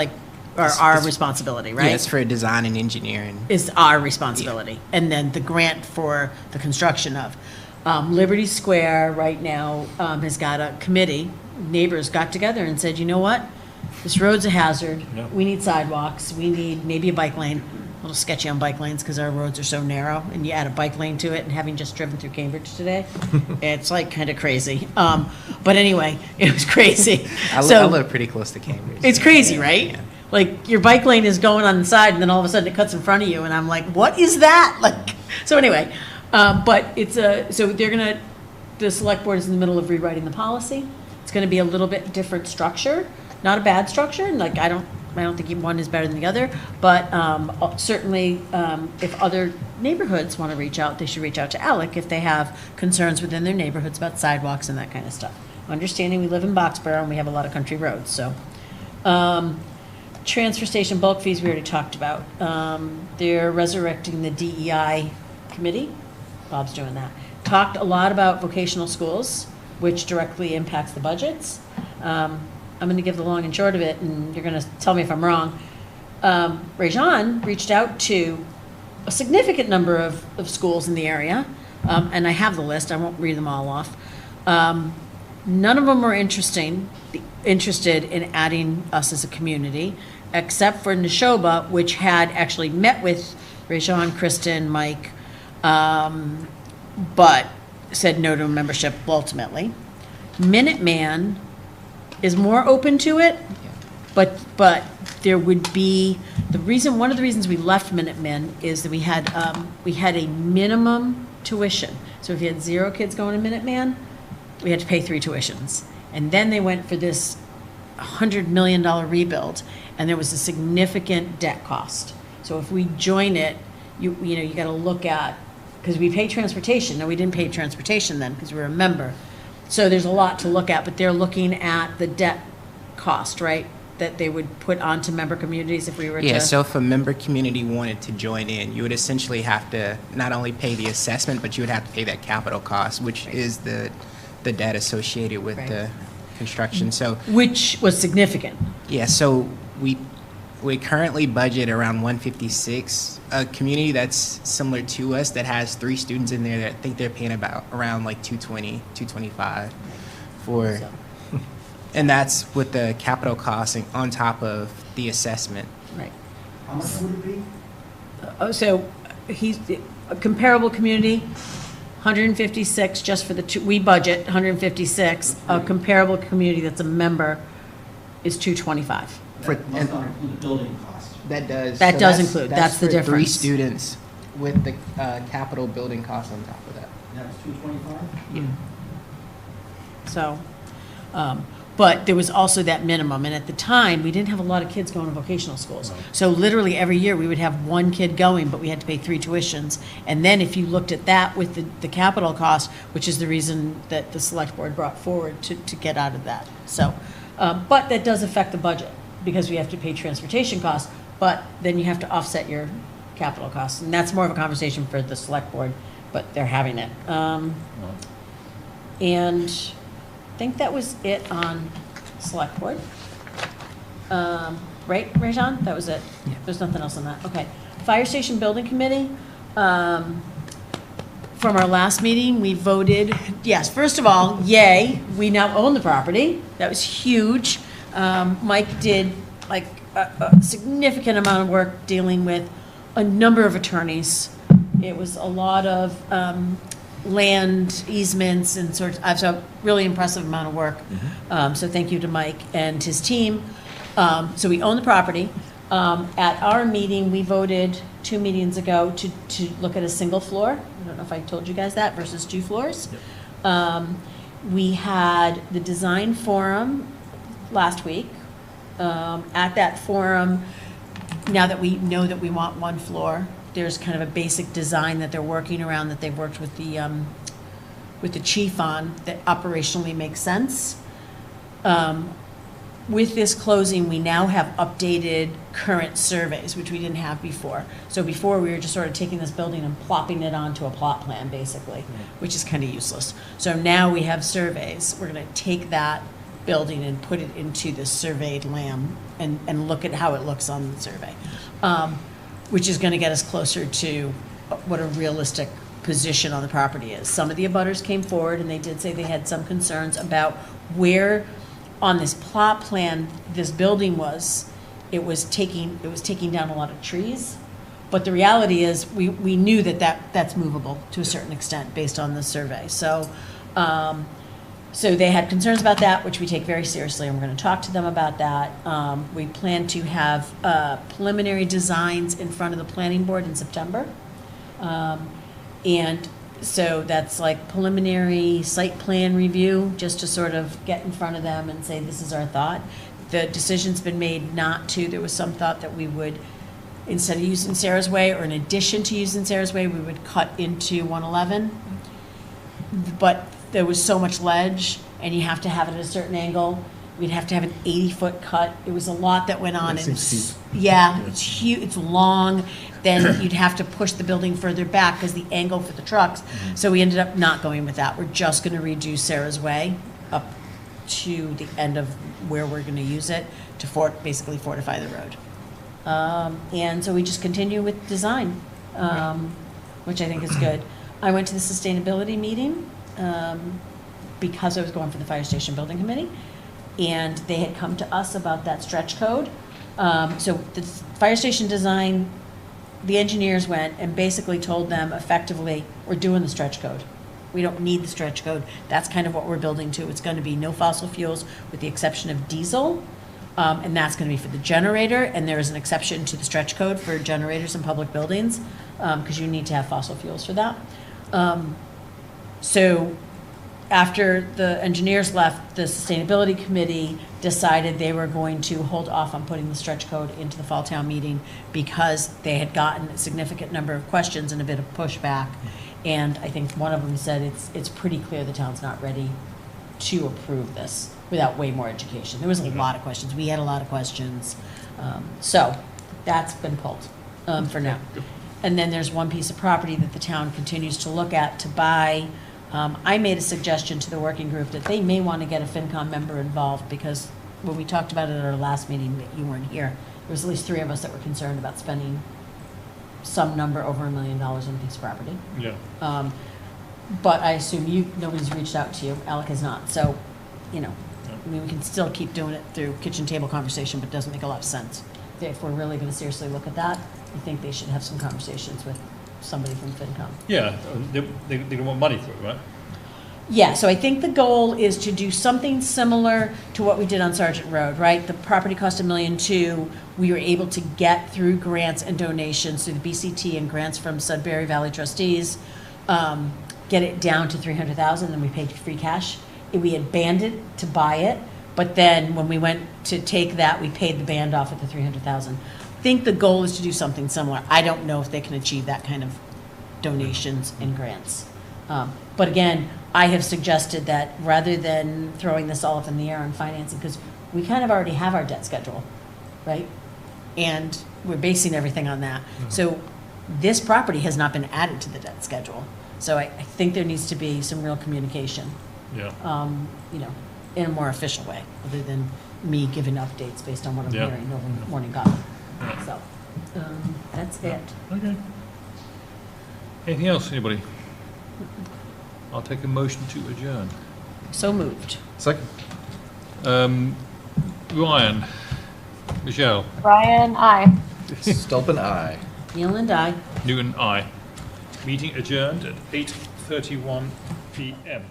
Speaker 4: are our responsibility, right?
Speaker 7: Yeah, it's for design and engineering.
Speaker 4: Is our responsibility. And then the grant for the construction of. Liberty Square right now has got a committee. Neighbors got together and said, you know what? This road's a hazard.
Speaker 1: Yeah.
Speaker 4: We need sidewalks. We need maybe a bike lane. A little sketchy on bike lanes because our roads are so narrow. And you add a bike lane to it, and having just driven through Cambridge today, it's kind of crazy. But anyway, it was crazy.
Speaker 7: I live pretty close to Cambridge.
Speaker 4: It's crazy, right?
Speaker 7: Yeah.
Speaker 4: Like, your bike lane is going on the side, and then all of a sudden it cuts in front of you, and I'm like, what is that? So anyway, but it's so the select board is in the middle of rewriting the policy. It's gonna be a little bit different structure, not a bad structure, and I don't think one is better than the other, but certainly, if other neighborhoods wanna reach out, they should reach out to Alec if they have concerns within their neighborhoods about sidewalks and that kind of stuff. Understanding we live in Boxborough and we have a lot of country roads, so. Transfer station bulk fees, we already talked about. They're resurrecting the DEI committee. Bob's doing that. Talked a lot about vocational schools, which directly impacts the budgets. I'm going to give the long and short of it, and you're going to tell me if I'm wrong. Rajan reached out to a significant number of schools in the area, and I have the list. I won't read them all off. None of them were interested in adding us as a community, except for Neshoba, which had actually met with Rajan, Kristen, Mike, but said no to membership ultimately. Minuteman is more open to it, but there would be one of the reasons we left Minuteman is that we had a minimum tuition. So if you had 0 kids going to Minuteman, we had to pay 3 tuitions. And then they went for this $100 million rebuild, and there was a significant debt cost. So if we join it, you got to look at, because we pay transportation. No, we didn't pay transportation then because we were a member. So there's a lot to look at, but they're looking at the debt cost, right? That they would put onto member communities if we were to.
Speaker 7: Yeah, so if a member community wanted to join in, you would essentially have to not only pay the assessment, but you would have to pay that capital cost, which is the debt associated with the construction. So
Speaker 4: which was significant.
Speaker 7: Yeah, so we currently budget around 156. A community that's similar to us that has 3 students in there that I think they're paying around 220, 225 for.
Speaker 4: So.
Speaker 7: And that's with the capital costs on top of the assessment.
Speaker 4: Right.
Speaker 5: How much would it be?
Speaker 4: So he's a comparable community, 156 just for the two, we budget 156. A comparable community that's a member is 225.
Speaker 7: And
Speaker 5: building cost.
Speaker 7: that does.
Speaker 4: That
Speaker 7: so
Speaker 4: does
Speaker 7: that's-
Speaker 4: include, that's the
Speaker 7: for 3
Speaker 4: difference.
Speaker 7: students with the capital building costs on top of that.
Speaker 5: That's 225?
Speaker 4: So, but there was also that minimum, and at the time, we didn't have a lot of kids going to vocational schools. So literally every year, we would have one kid going, but we had to pay 3 tuitions. And then if you looked at that with the capital cost, which is the reason that the select board brought forward to get out of that. So, but that does affect the budget, because we have to pay transportation costs, but then you have to offset your capital costs. And that's more of a conversation for the select board, but they're having it. And I think that was it on select board. Right, Rajan? That was it?
Speaker 7: Yeah.
Speaker 4: There's nothing else on that. Okay. Fire station building committee. From our last meeting, we voted, yes, first of all, yay, we now own the property. That was huge. Mike did like a significant amount of work dealing with a number of attorneys. It was a lot of land easements and sorts, so really impressive amount of work. So thank you to Mike and his team. So we own the property. At our meeting, we voted 2 meetings ago to look at a single floor. I don't know if I told you guys that, versus 2 floors. We had the design forum last week. At that forum, now that we know that we want 1 floor, there's kind of a basic design that they're working around, that they've worked with the chief on, that operationally makes sense. With this closing, we now have updated current surveys, which we didn't have before. So before, we were just sort of taking this building and plopping it onto a plot plan, basically, which is kind of useless. So now we have surveys. We're going to take that building and put it into the surveyed land and look at how it looks on the survey, which is going to get us closer to what a realistic position on the property is. Some of the abutters came forward, and they did say they had some concerns about where on this plot plan this building was. It was taking down a lot of trees, but the reality is we knew that's movable to a certain extent based on the survey. So so they had concerns about that, which we take very seriously, and we're going to talk to them about that. We plan to have preliminary designs in front of the planning board in September. And so that's like preliminary site plan review, just to sort of get in front of them and say, this is our thought. The decision's been made not to. There was some thought that we would, instead of using Sarah's Way, or in addition to using Sarah's Way, we would cut into 111. But there was so much ledge, and you have to have it at a certain angle. We'd have to have an 80-foot cut. It was a lot that went on.
Speaker 3: It seems steep.
Speaker 4: Yeah, it's huge, it's long. Then you'd have to push the building further back because the angle for the trucks. So we ended up not going with that. We're just going to redo Sarah's Way up to the end of where we're going to use it to basically fortify the road. And so we just continue with design, which I think is good. I went to the sustainability meeting because I was going for the fire station building committee, and they had come to us about that stretch code. So the fire station design, the engineers went and basically told them effectively, we're doing the stretch code. We don't need the stretch code. That's kind of what we're building to. It's going to be no fossil fuels with the exception of diesel. And that's going to be for the generator. And there is an exception to the stretch code for generators in public buildings because you need to have fossil fuels for that. So after the engineers left, the sustainability committee decided they were going to hold off on putting the stretch code into the fall town meeting because they had gotten a significant number of questions and a bit of pushback. And I think one of them said it's pretty clear the town's not ready to approve this without way more education. There was a lot of questions. We had a lot of questions. So that's been pulled for now. And then there's one piece of property that the town continues to look at to buy. I made a suggestion to the working group that they may want to get a FinCom member involved because when we talked about it at our last meeting, that you weren't here, there was at least 3 of us that were concerned about spending some number over $1 million on a piece of property.
Speaker 1: Yeah.
Speaker 4: But I assume nobody's reached out to you. Alec has not. So, I mean, we can still keep doing it through kitchen table conversation, but it doesn't make a lot of sense. If we're really going to seriously look at that, I think they should have some conversations with somebody from FinCom.
Speaker 1: Yeah, they don't want money for it, right?
Speaker 4: Yeah, so I think the goal is to do something similar to what we did on Sargent Road, right? The property cost $1.2 million. We were able to get through grants and donations through the BCT and grants from Sudbury Valley trustees, get it down to $300,000, and we paid free cash. We had banded to buy it, but then when we went to take that, we paid the band off at the $300,000. I think the goal is to do something similar. I don't know if they can achieve that kind of donations and grants. But again, I have suggested that rather than throwing this all up in the air on financing, because we kind of already have our debt schedule, right? And we're basing everything on that. So this property has not been added to the debt schedule. So I think there needs to be some real communication,
Speaker 1: Yeah.
Speaker 4: you know, in a more official way, other than me giving updates based on what I'm
Speaker 1: Yeah.
Speaker 4: hearing over morning coffee. So, that's it.
Speaker 1: Okay. Anything else, anybody? I'll take a motion to adjourn.
Speaker 4: So moved.
Speaker 3: Second.
Speaker 1: Ryan, Michelle,
Speaker 2: Ryan, aye.
Speaker 3: Stulpin, aye.
Speaker 4: Neil and I.
Speaker 1: Newton, aye. Meeting adjourned at 8:31 p.m.